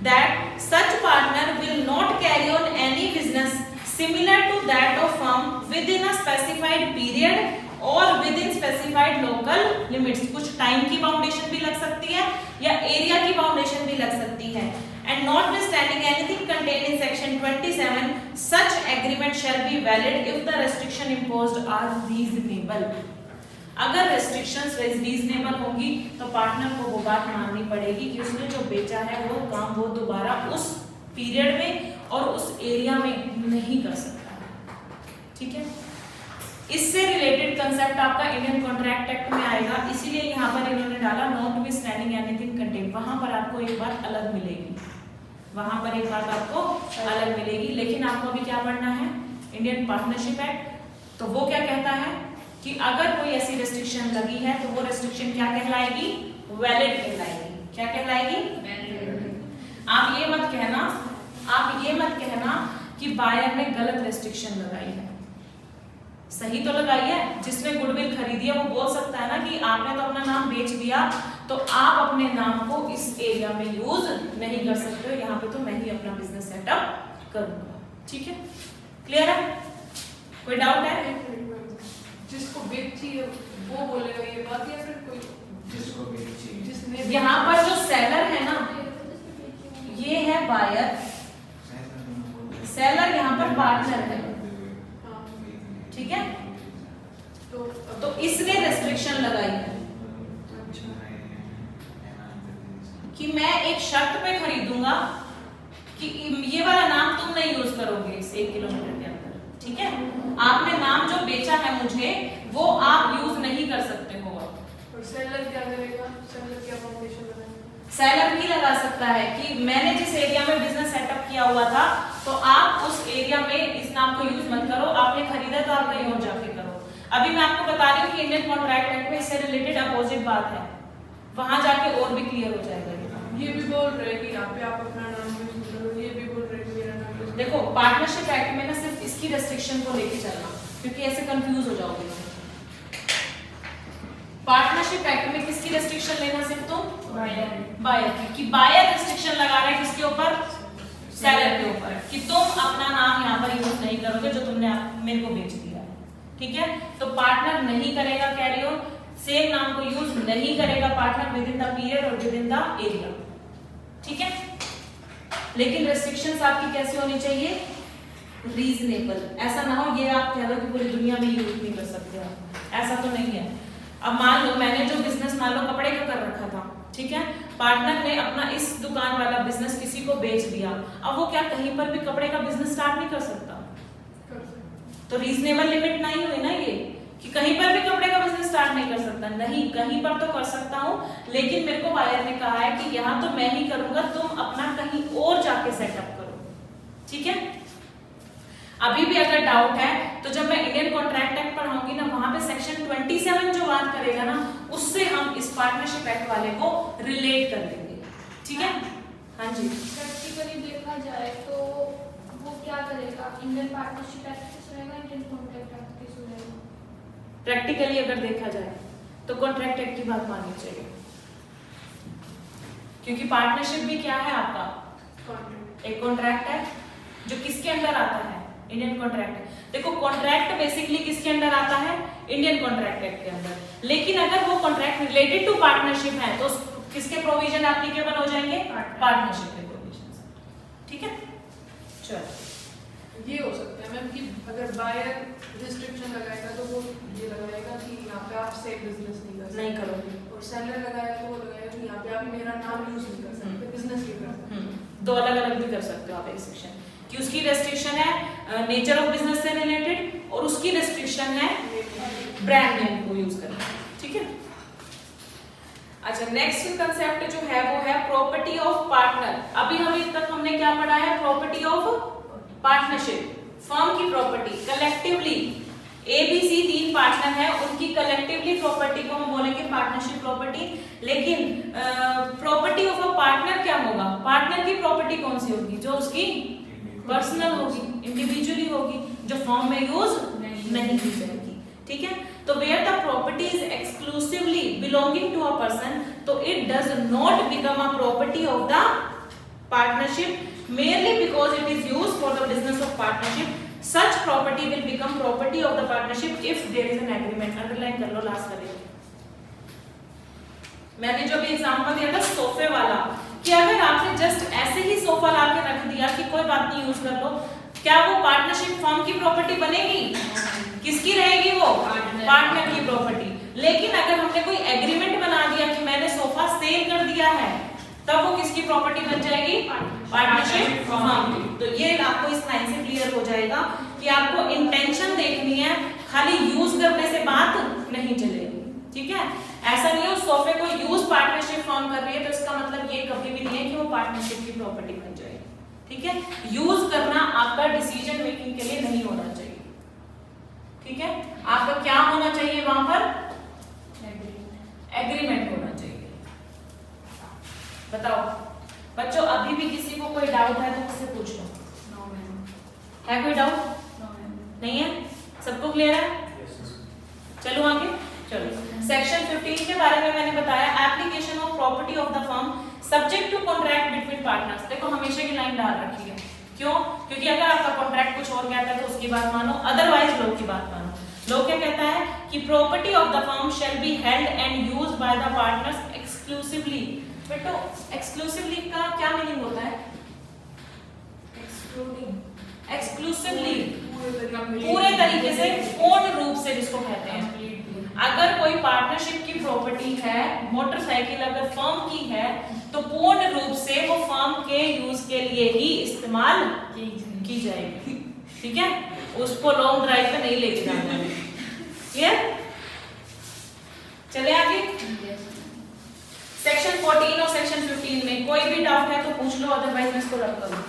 That such partner will not carry on any business similar to that of firm within a specified period और within specified local limits. कुछ टाइम की बाउंडेशन भी लग सकती है या एरिया की बाउंडेशन भी लग सकती है। And notwithstanding anything contained in section 27, such agreement shall be valid if the restriction imposed are reasonable. अगर restrictions reasonable होगी तो पार्टनर को वो बात माननी पड़ेगी कि उसने जो बेचा है वो काम वो दोबारा उस पीरियड में और उस एरिया में नहीं कर सकता। ठीक है, इससे रिलेटेड कंसेप्ट आपका इंडियन कॉन्ट्रैक्ट एक्ट में आएगा, इसीलिए यहाँ पर इन्होंने डाला नॉटविथस्टैंडिंग एनीथिंग कंटेन। वहां पर आपको एक बात अलग मिलेगी, वहां पर एक बात आपको अलग मिलेगी। लेकिन आपको अभी क्या पढ़ना है? Indian partnership act. तो वो क्या कहता है कि अगर कोई ऐसी रेस्ट्रिक्शन लगी है तो वो रेस्ट्रिक्शन क्या कहलाएगी? वैलिड कहलाएगी। क्या कहलाएगी? आप ये मत कहना कि बायर ने गलत रेस्ट्रिक्शन लगाई है। सही तो लगाई है। जिसने गुडविल खरीदी है वो बोल सकता है ना कि आपने तो अपना नाम बेच दिया, तो आप अपने नाम को इस एरिया में यूज नहीं कर सकते हो, यहाँ पे तो मैं ही अपना बिजनेस सेटअप करूंगा। ठीक है, क्लियर है? कोई डाउट है? जिसको बेची है वो बोलेगा ये बात, या फिर कोई जिसको बेची जिसने? यहाँ पर जो सेलर है ना, ये है बायर, सेलर यहाँ पर पार्टनर है। ठीक है, तो इसने रेस्ट्रिक्शन लगाई है कि मैं एक शर्त पे खरीदूंगा कि ये वाला नाम तुम नहीं यूज करोगे इस 1 किलोमीटर के अंदर। ठीक है, आपने नाम जो बेचा है मुझे वो आप यूज नहीं कर सकते हो। और सेलर क्या करेगा? सेलर क्या फाउंडेशन बनाएगा? सेलर भी लगा सकता है कि मैंने जिस एरिया में बिजनेस सेटअप किया हुआ था तो आप उस एरिया में इस नाम को यूज मत करो, आपने खरीदा तो आप कहीं और जाके करो। अभी मैं आपको बता रही हूँ कि इंडियन कॉन्ट्रैक्ट एक्ट में इससे रिलेटेड अपोजिट बात है, वहां जाके और भी क्लियर हो जाएगा। ये भी बोल रहे हैं कि यहाँ पे आप अपना नाम यूज करो, ये भी बोल रहे हैं कि मेरा नाम यूज। देखो, पार्टनरशिप एक्ट में ना सिर्फ इसकी रेस्ट्रिक्शन को लेके चलना, क्योंकि ऐसे कंफ्यूज हो जाओगे। पार्टनरशिप एक्ट में किसकी रेस्ट्रिक्शन लेना? सिर्फ तो बायर की, कि बायर रेस्ट्रिक्शन लगा रहा है किसके ऊपर? सेलर के ऊपर, कि तुम अपना नाम यहाँ पर यूज नहीं करोगे जो तुमने मेरे को बेच दिया। ठीक है, तो पार्टनर नहीं करेगा कैरी ऑन, सेम नाम को यूज नहीं करेगा partner with in the period और विद इन द एरिया। ठीक है, लेकिन रेस्ट्रिक्शंस आपकी कैसी होनी चाहिए? रीजनेबल। ऐसा ना हो ये आप कह दो कि पूरी दुनिया में यूज नहीं कर सकते आप, ऐसा तो नहीं है। अब मान लो मैंने जो बिजनेस मान लो कपड़े का कर रखा था, ठीक है, पार्टनर ने अपना इस दुकान वाला बिजनेस किसी को बेच दिया, अब वो क्या कहीं पर भी कपड़े का बिजनेस स्टार्ट नहीं कर सकता? तो रीजनेबल लिमिट नहीं हुई ना ये, कि कहीं पर भी कपड़े का बिजनेस स्टार्ट नहीं कर सकता। नहीं, कहीं पर तो कर सकता हूँ, लेकिन मेरे को बायर ने कहा है कि यहाँ तो मैं ही करूंगा, तुम अपना कहीं और जाके सेटअप करो। ठीक है, अभी भी अगर डाउट है तो जब मैं इंडियन कॉन्ट्रैक्ट एक्ट पढ़ाऊंगी ना, वहां पे सेक्शन 27 जो बात करेगा ना, उससे हम इस पार्टनरशिप एक्ट वाले को रिलेट कर देंगे। ठीक है, हाँ जी। प्रैक्टिकली देखा जाए तो वो क्या करेगा? इंडियन पार्टनरशिप एक्ट किस रहेगा, इंडियन कॉन्ट्रैक्ट एक्ट किस रहेगा? प्रैक्टिकली अगर देखा जाए तो कॉन्ट्रैक्ट एक्ट की बात माननी चाहिए, क्योंकि पार्टनरशिप भी क्या है आपका? एक कॉन्ट्रैक्ट है जो किसके अंदर आता है? Indian contract. देखो, कॉन्ट्रैक्ट बेसिकली किसके अंदर आता है? इंडियन कॉन्ट्रैक्ट एक्ट के अंदर। लेकिन अगर वो कॉन्ट्रैक्ट रिलेटेड टू पार्टनरशिप है तो किसके प्रोविजन एप्लीकेबल हो जाएंगे? पार्टनरशिप के प्रोविजन। ठीक है, चलो ये हो सकता है मैम कि अगर बायर रिस्ट्रिक्शन लगाएगा तो वो ये लगाएगा कि यहाँ पे आप सेल बिजनेस नहीं करोगे, और सेलर लगाएगा तो वो लगाएगा कि यहाँ पे आप मेरा नाम यूज नहीं कर सकते, बिजनेस नहीं कर सकते। दो अलग अलग भी कर सकते हो आप एक सेक्शन, कि उसकी रेस्ट्रिक्शन है नेचर ऑफ बिजनेस से रिलेटेड और उसकी रेस्ट्रिक्शन है ब्रांड नेम को यूज करना। ठीक है, अच्छा, नेक्स्ट कंसेप्ट जो है वो है प्रॉपर्टी ऑफ पार्टनर। अभी तक हमने क्या पढ़ा है? प्रॉपर्टी ऑफ पार्टनरशिप, फर्म की प्रॉपर्टी कलेक्टिवली, ABC 3 पार्टनर है, उनकी कलेक्टिवली प्रॉपर्टी को हम बोलेंगे पार्टनरशिप प्रॉपर्टी। लेकिन प्रॉपर्टी ऑफ अ पार्टनर क्या होगा? पार्टनर की प्रॉपर्टी कौन सी होगी? जो उसकी पर्सनल होगी, इंडिविजुअली होगी, जो फर्म में यूज नहीं की जाएगी। ठीक है, तो where the property is exclusively belonging to a person, तो it does not become a property of the partnership merely because it is used for the business of partnership. Such property will become property of the partnership if there is an agreement. Underline कर लो लास्ट वाले। मैंने जो भी एग्जांपल दिया था सोफे वाला, कि अगर आपने जस्ट ऐसे ही सोफा ला के रख दिया कि कोई बात नहीं यूज कर लो, क्या वो पार्टनरशिप फर्म की प्रॉपर्टी बनेगी? किसकी रहेगी वो? पार्टनर की प्रॉपर्टी। लेकिन अगर हमने कोई एग्रीमेंट बना दिया कि मैंने सोफा सेल कर दिया है, तब वो किसकी प्रॉपर्टी बन जाएगी? पार्टनरशिप फर्म की। तो ये आपको इस लाइन से क्लियर हो जाएगा कि आपको इंटेंशन देखनी है, खाली यूज करने से बात नहीं चलेगी। ठीक है, ऐसा नहीं है उस सोफे को यूज पार्टनरशिप फर्म कर रही है तो इसका मतलब ये कभी भी नहीं है कि वो पार्टनरशिप की प्रॉपर्टी बन जाएगी। ठीक है, यूज करना आपका डिसीजन मेकिंग के लिए नहीं होना चाहिए। ठीक है, आपका क्या होना चाहिए वहां पर? एग्रीमेंट होना चाहिए। बताओ बच्चों, अभी भी किसी को कोई डाउट है तो मुझसे पूछ लो। है कोई डाउट? नहीं है? सबको क्लियर है? चलो आगे। चलो सेक्शन 15 के बारे में मैंने बताया, application of property of the firm subject to contract between partners. देखो हमेशा की लाइन डाल रखी है, क्यों? क्योंकि अगर आपका कॉन्ट्रैक्ट कुछ और कहता है तो उसकी बात मानो, अदरवाइज लोग की बात मानो। लोग क्या कहता है कि property of the firm shall be held and used by the partners exclusively. बेटो एक्सक्लूसिवली का क्या मीनिंग होता है? एक्सक्लूसिवली, पूरे तरीके से, पूर्ण रूप से जिसको कहते हैं। अगर कोई पार्टनरशिप की प्रॉपर्टी है, मोटरसाइकिल अगर फर्म की है, तो पूर्ण रूप से वो फर्म के यूज के लिए ही इस्तेमाल की जाएगी। ठीक है, उसको लॉन्ग ड्राइव पे नहीं लेके जाना है। क्लियर? चले आगे। सेक्शन 14 और सेक्शन 15 में कोई भी डाउट है तो पूछ लो, अदरवाइज मैं इसको रख करूँ।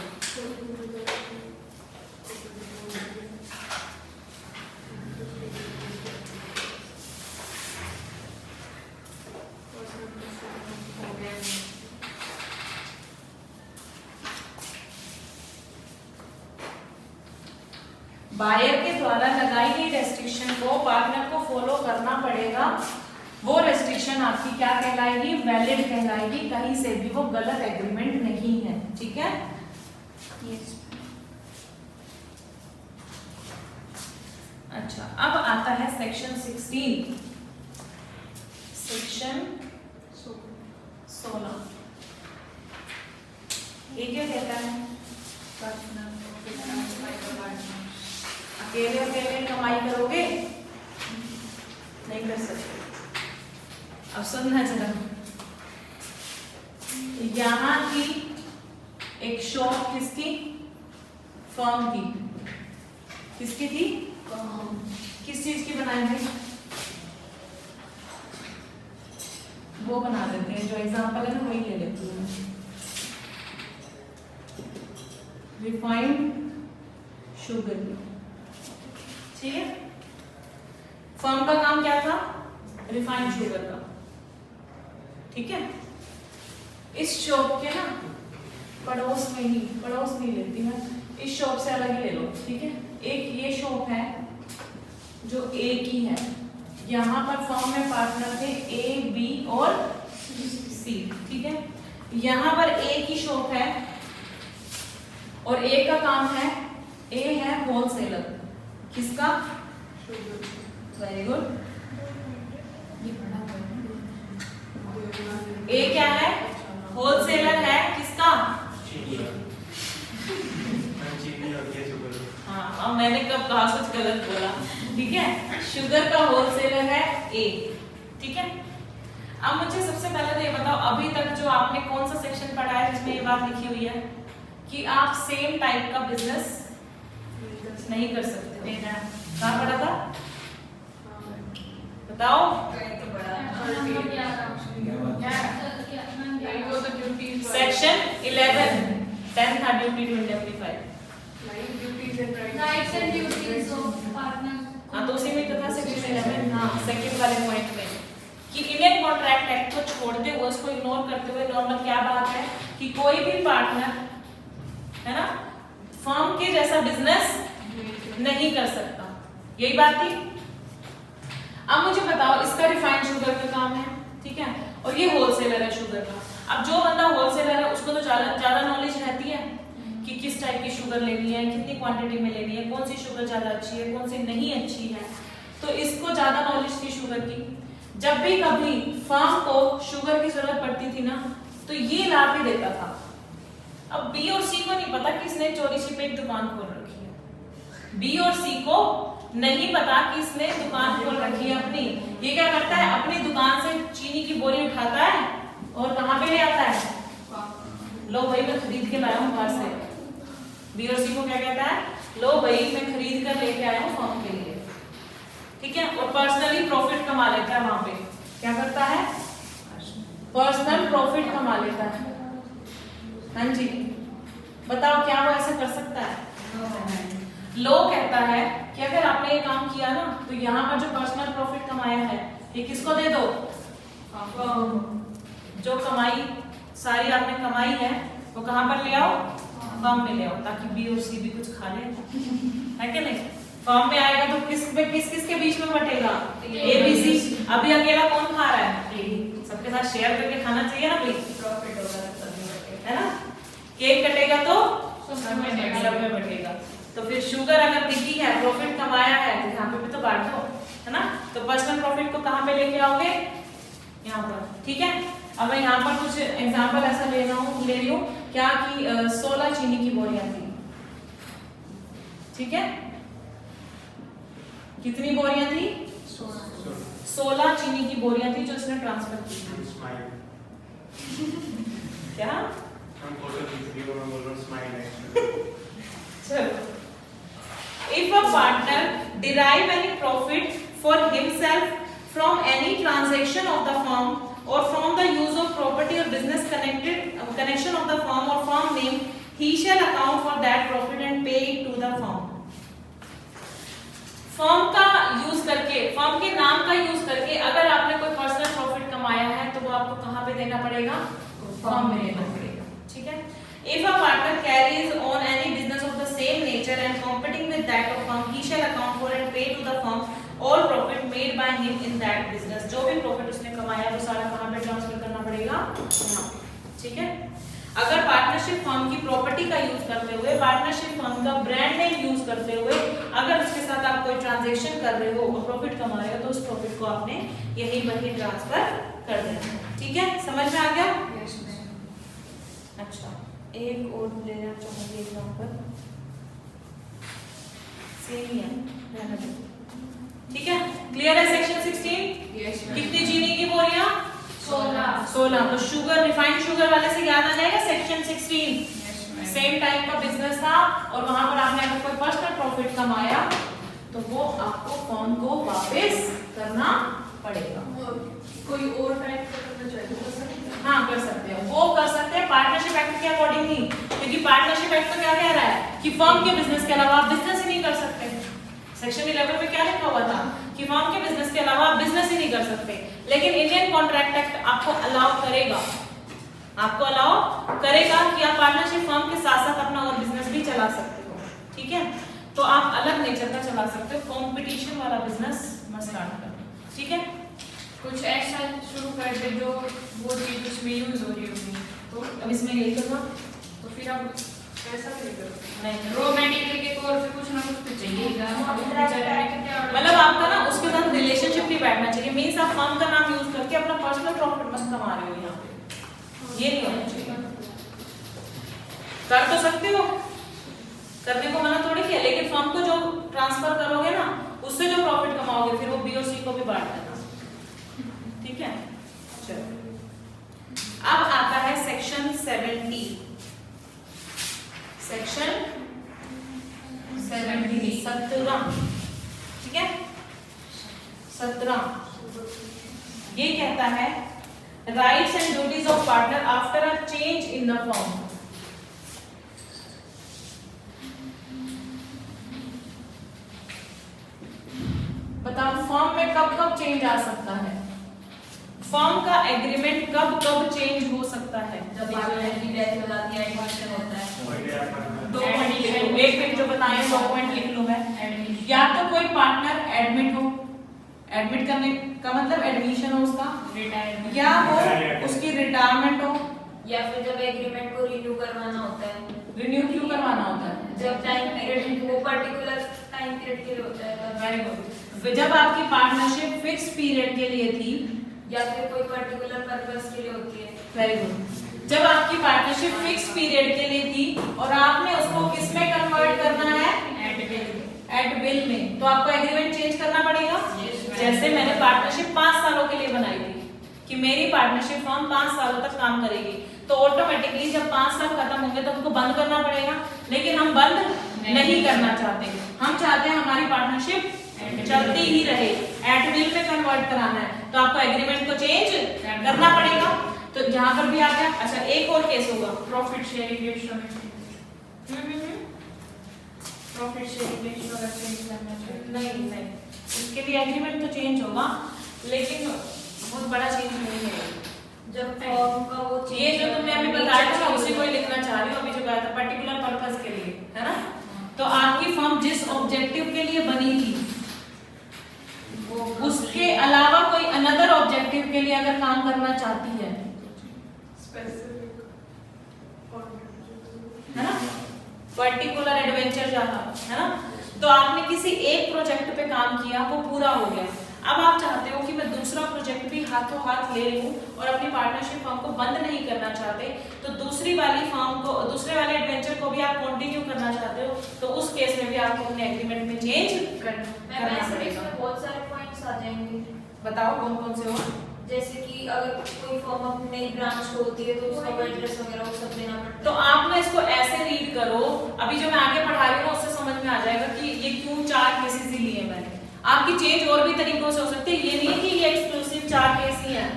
बायर के द्वारा लगाई गई रेस्ट्रिक्शन को पार्टनर को फॉलो करना पड़ेगा। वो रेस्ट्रिक्शन आपकी क्या कहलाएगी? वैलिड कहलाएगी, कहीं से भी वो गलत एग्रीमेंट नहीं है। ठीक है, अच्छा अब आता है सेक्शन 16, सेक्शन 16। ये क्या कहता है? अकेले अकेले कमाई करोगे? नहीं कर सकते। अब सुनना जरा, यहाँ की एक शॉप किसकी? फर्म की। किसकी थी? किस चीज की बनाई थी? वो बना देते हैं, जो एग्जांपल है ना वही ले लेती हूँ। Refined sugar. ठीक है, फर्म का काम क्या था? रिफाइंड शुगर का। ठीक है, इस शॉप के ना पड़ोस में ही लेती मैं, इस शॉप से अलग ही ले लो। ठीक है, एक ये शॉप है जो ए की है, यहाँ पर फर्म में पार्टनर थे ए, बी और सी। ठीक है, यहाँ पर ए की शॉप है और ए का काम है, ए है होलसेलर। किसका? Very good. ए क्या है? होलसेलर है। किसका? हाँ, मैंने कब कहा कुछ गलत बोला। ठीक है, शुगर का होलसेलर है ए। ठीक है, अब मुझे सबसे पहले तो ये बताओ, अभी तक जो आपने कौन सा सेक्शन पढ़ा है जिसमें ये बात लिखी हुई है कि आप सेम टाइप का बिजनेस नहीं कर सकते? कहाँ पढ़ा था? बताओ। सेक्शन 11, 10 था duty to indemnify. Rights and duties of partner. हाँ तो उसी में तो था सेक्शन 11, हाँ सेकंड वाले पॉइंट में कि इंडियन कॉन्ट्रैक्ट एक्ट को छोड़ते हुए, उसको इग्नोर करते हुए नॉर्मल क्या बात है कि कोई भी पार्टनर है ना फर्म के जैसा बिजनेस नहीं कर सकता, यही बात थी। अब मुझे बताओ, इसका रिफाइंड शुगर का काम है, ठीक है, और ये होलसेलर है शुगर का। अब जो बंदा होलसेलर है उसको तो ज्यादा नॉलेज रहती है कि किस टाइप की शुगर लेनी है, कितनी क्वांटिटी में लेनी है, कौन सी शुगर ज्यादा अच्छी है, कौन सी नहीं अच्छी है, तो इसको ज्यादा नॉलेज थी शुगर की। जब भी कभी फर्म को शुगर की जरूरत पड़ती थी ना तो ये ला के देता था। अब बी और सी को नहीं पता कि इसने चोरी छिपे एक दुकान खोल रखी है, बी और सी को नहीं पता कि इसने दुकान खोल रखी है अपनी। ये क्या करता है, अपनी दुकान से चीनी की बोरी उठाता है और कहाँ पे ले आता है, लो भाई मैं खरीद के लाया हूँ बाहर से। बी और सी को क्या कहता है, लो भाई मैं खरीद कर लेके आया हूँ फर्म के लिए, ठीक है, और पर्सनली प्रॉफिट कमा लेता है। वहां पे क्या करता है, पर्सनल प्रॉफिट कमा लेता है। हाँ जी बताओ, क्या वो ऐसा कर सकता है? लो कहता है कि अगर आपने ये काम किया ना तो यहाँ पर जो पर्सनल प्रॉफिट कमाया है ये किसको दे दो, जो कमाई सारी आपने कमाई है वो कहाँ पर ले आओ, फर्म में ले आओ, ताकि बी और सी भी कुछ खा ले, है कि नहीं। फर्म में आएगा तो किस के बीच में बटेगा, ए बी सी। अभी अकेला कौन खा रहा है, सबके साथ शेयर करके खाना चाहिए ना भाई, प्रॉफिट होगा है ना, केक कटेगा तो सब में बटेगा। तो फिर शुगर अगर बिकी है, प्रॉफिट कमाया है, तो यहाँ पे भी तो बांट दो, है ना। तो पर्सनल प्रॉफिट को कहाँ पे लेके आओगे, यहाँ पर, ठीक है। अब मैं यहाँ पर कुछ एग्जांपल ऐसा ले रही हूँ क्या कि 16 चीनी की बोरियां थी, ठीक है, कितनी बोरियां थी, 16 चीनी की बोरियां थी जो इसने ट्रांसफर की। क्या चलो, if a partner derive any profit for himself from any transaction of the firm or from the use of property or business connection of the firm or firm name, he shall account for that profit and pay it to the firm. Firm का यूज करके, फर्म के नाम का यूज करके अगर आपने कोई पर्सनल प्रॉफिट कमाया है तो वो आपको कहाँ पे देना पड़ेगा, फर्म में देना पड़ेगा, ठीक है। If a partner carries on any business of the same nature and competing with that of firm, he shall account for and pay to the firm all profit made by him in that business. जो भी प्रॉफिट उसने कमाया वो सारा कहाँ पे ट्रांसफर करना पड़ेगा, यहाँ पे, ठीक है। अगर पार्टनरशिप फर्म की प्रॉपर्टी का यूज करते हुए, पार्टनरशिप फर्म का ब्रांड नेम यूज करते हुए अगर उसके साथ आप कोई ट्रांजैक्शन कर रहे हो और प्रॉफिट कमा रहे हो तो उस प्रॉफिट को आपने यही पर ट्रांसफर कर देना, ठीक है। समझ में आ गया? अच्छा, एक और लेना चाहूंगी एग्जांपल, सेम ही है, रहने दो, ठीक है। क्लियर है सेक्शन 16? कितनी चीनी की बोरियां, 16। तो शुगर, रिफाइंड शुगर वाले से याद आ जाएगा सेक्शन 16। सेम टाइप का बिजनेस था और वहां पर आपने अगर कोई पर्सनल प्रॉफिट कमाया तो वो आपको फर्म को वापस करना पड़ेगा। कोई और टाइप का करना चाहिए, हाँ कर सकते हैं, वो कर सकते हैं पार्टनरशिप एक्ट के अकॉर्डिंग ही, क्योंकि पार्टनरशिप एक्ट तो क्या कह रहा है कि फर्म के बिजनेस के अलावा आप बिजनेस ही नहीं कर सकते। सेक्शन 11 में क्या लिखा हुआ था कि फर्म के बिजनेस के अलावा आप बिजनेस ही नहीं कर सकते, लेकिन इंडियन कॉन्ट्रैक्ट एक्ट आपको अलाउ करेगा, आपको अलाउ करेगा कि आप पार्टनरशिप फर्म के साथ साथ अपना और बिजनेस भी चला सकते हो, ठीक है। तो आप अलग नेचर का चला सकते हो, कंपटीशन वाला बिजनेस मत स्टार्ट करना, ठीक है। कुछ ऐसा शुरू कर दे जो वो चीज उसमें यूज हो रही होगी, तो अब इसमें यही करना, तो फिर अब ऐसा नहीं करो, नहीं रॉ मटेरियल के तौर पे कुछ ना कुछ तो चाहिएगा। मतलब आपका ना उसके साथ रिलेशनशिप नहीं बैठना चाहिए। मींस आप फर्म का नाम यूज करके अपना पर्सनल प्रॉफिट मत कमा रहे हो यहाँ पे, ये नहीं होना चाहिए। कर तो सकते हो, करने को मना थोड़ी किया, लेकिन फर्म को जो ट्रांसफर करोगे ना उससे जो प्रॉफिट कमाओगे फिर वो बी और सी को भी बांट देना, ठीक है। चलो अब आता है सेक्शन 70। सेक्शन 17, ठीक है। 17 ये कहता है rights and duties of partner after a change in the firm. Change आ सकता है? फर्म का एग्रीमेंट कब कब चेंज हो सकता है? जब पार्टनर की डेथ हो जाती है, एडमिशन होता है। 2 पॉइंट लिख लो, एक मिनट जो बताएं 2 पॉइंट लिख लो मैं। या तो कोई पार्टनर एडमिट हो, एडमिट करने का मतलब एडमिशन हो उसका, या वो उसकी रिटायरमेंट हो, या फिर जब एग्रीमेंट को रिन्यू करवाना होता है। रिन्यू क्यों करवाना होता है? जब टाइम पीरियड वो पर्टिकुलर टाइम पीरियड के लिए होता है। Very good. जब आपकी पार्टनरशिप फिक्स पीरियड के लिए थी, या फिर कोई पर्टिकुलर पर्पस के लिए होती है। Very good. जब आपकी पार्टनरशिप फिक्स पीरियड के लिए थी और आपने उसको किस में कन्वर्ट करना है? एट विल में, तो आपको एग्रीमेंट चेंज करना पड़ेगा। जैसे मैंने पार्टनरशिप 5 सालों के लिए बनाई थी कि मेरी पार्टनरशिप फर्म 5 सालों तक काम करेगी, तो ऑटोमेटिकली जब 5 साल खत्म होंगे तो हमको बंद करना पड़ेगा। लेकिन हम बंद नहीं करना चाहते, हम चाहते हैं हमारी पार्टनरशिप चलती ही रहे, एट विल में कन्वर्ट कराना है, तो आपको एग्रीमेंट को चेंज करना पड़ेगा। तो जहां पर भी आ गया। अच्छा, एक और केस होगा, प्रॉफिट शेयरिंग रेशियो में प्रॉफिट शेयरिंग रेशियो अगर चेंज करना चाहिए। नहीं, इसके लिए एग्रीमेंट तो चेंज होगा, लेकिन बहुत बड़ा चेंज नहीं है। जब फॉर्म का वो ये जो तुमने अभी बताया था उसी को ही लिखना चाह रही हूँ, अभी जो कहा था पर्टिकुलर पर्पस के लिए, है ना? तो आपकी फर्म जिस ऑब्जेक्टिव के लिए बनी थी, उसके अलावा कोई अनदर ऑब्जेक्टिव के लिए अगर काम करना चाहती है ना, पर्टिकुलर एडवेंचर चाहा, है ना, तो आपने किसी एक प्रोजेक्ट पे काम किया, वो पूरा हो गया। अब आप चाहते हो कि मैं दूसरा प्रोजेक्ट भी हाथों हाथ ले लूं और अपनी पार्टनरशिप फर्म को बंद नहीं करना चाहते, तो दूसरे वाले एडवेंचर को भी आप कंटिन्यू करना चाहते हो, तो उस केस में भी आपको अपने एग्रीमेंट में चेंज करना पड़ेगा। बहुत सारे पॉइंट्स आ जाएंगे। बताओ कौन कौन से हो? जैसे कि अगर कोई फर्म अपनी नई ब्रांच खोलती है तो उसका एड्रेस वगैरह वो सब देना पड़ता है। तो आप ना इसको ऐसे रीड करो, अभी जो मैं आगे पढ़ा रही हूँ उससे समझ में आ जाएगा कि ये क्यों 4 केसेस ही लिए मैंने। आपकी चेंज और भी तरीकों से हो सकती है, ये नहीं है कि ये एक्सक्लूसिव 4 केस ही हैं,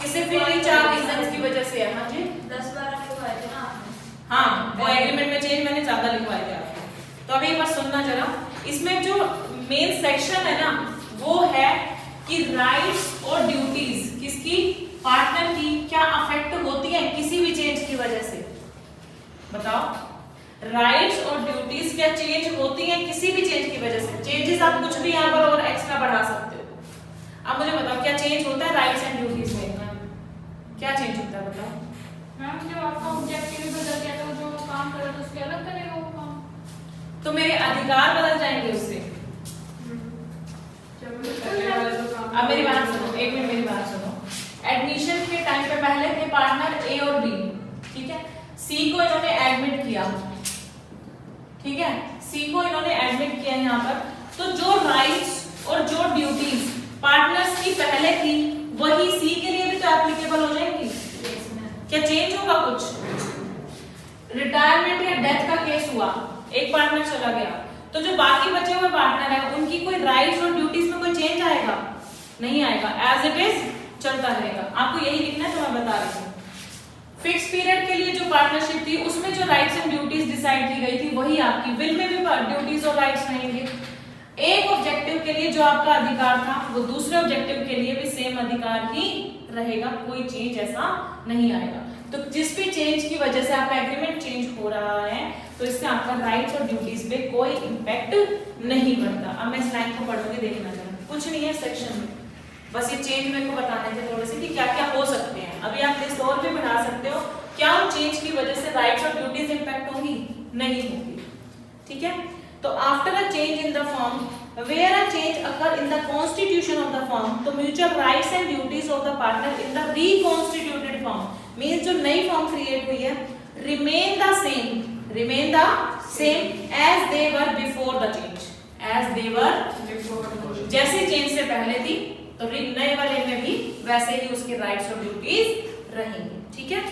कि सिर्फ ये 4 रीजंस की वजह से है। हाँ जी, 10-12 लिखवाए थे ना आपने। हाँ, वो एग्रीमेंट में चेंज मैंने ज्यादा लिखवाए थे आपको। तो अभी एक बार सुनना जरा, इसमें जो मेन सेक्शन है ना, वो है कि राइट्स और ड्यूटीज किसकी? पार्टनर की क्या अफेक्ट होती है किसी भी चेंज की वजह से? बताओ, राइट्स और ड्यूटीज क्या चेंज होती हैं किसी भी चेंज की वजह से? चेंजेस आप कुछ भी यहाँ पर और एक्स्ट्रा बढ़ा सकते हो। अब मुझे बताओ क्या चेंज होता है राइट्स एंड ड्यूटीज में? क्या चेंज होता है बताओ? मैम जब आपका ऑब्जेक्टिव ही बदल गया तो जो काम कर रहा था उसके अलग करेगा वो काम। तो मेरे अधिकार बदल जाएंगे उससे। अब मेरी बात सुनो, एक मिनट मेरी बात सुनो। एडमिशन के टाइम पे पहले थे पार्टनर ए और बी, ठीक है? सी को इन्होंने एडमिट किया, ठीक है? सी को इन्होंने एडमिट किया यहाँ पर, तो जो राइट्स और जो ड्यूटीज पार्टनर्स की पहले थी वही सी के लिए भी तो एप्लीकेबल हो जाएंगी। क्या चेंज होगा कुछ? रिटायरमेंट या डेथ का केस हुआ, एक पार्टनर चला गया, तो जो बाकी बचे हुए पार्टनर है उनकी कोई राइट्स और ड्यूटीज में कोई चेंज आएगा? नहीं आएगा, एज इट इज चलता रहेगा। आपको यही लिखना है, तो मैं बता रही हूँ। फिक्स पीरियड के लिए जो पार्टनरशिप थी उसमें जो राइट्स एंड ड्यूटीज डिसाइड की गई थी वही आपकी विल में भी ड्यूटीज और राइट्स रहेंगे। एक ऑब्जेक्टिव के लिए जो आपका अधिकार था वो दूसरे ऑब्जेक्टिव के लिए भी सेम अधिकार ही रहेगा, कोई चेंज ऐसा नहीं आएगा। तो जिस भी चेंज की वजह से आपका एग्रीमेंट चेंज हो रहा है तो इससे आपका राइट्स और ड्यूटीज पे कोई इंपैक्ट नहीं पड़ता। अब मैं इस लाइन को पढ़ूंगी, देखना जरा, कुछ नहीं है सेक्शन में, बस ये चेंज मेरे को बताने थे थोड़े से कि क्या क्या हो सकते हैं। अभी आप लिस्ट और भी बढ़ा सकते हो, क्या उन चेंज की वजह से राइट्स और ड्यूटीज इंपैक्ट होंगी? नहीं होगी, ठीक है? तो after a change in the firm where a change occur in the constitution of the firm, तो mutual rights and duties of the partner in the reconstituted firm means जो नई फर्म क्रिएट हुई है remain the same as they were before the change, as they were जैसे चेंज से पहले थी तो नए वाले में भी वैसे ही उसके राइट्स और ड्यूटीज रहेंगे, ठीक है?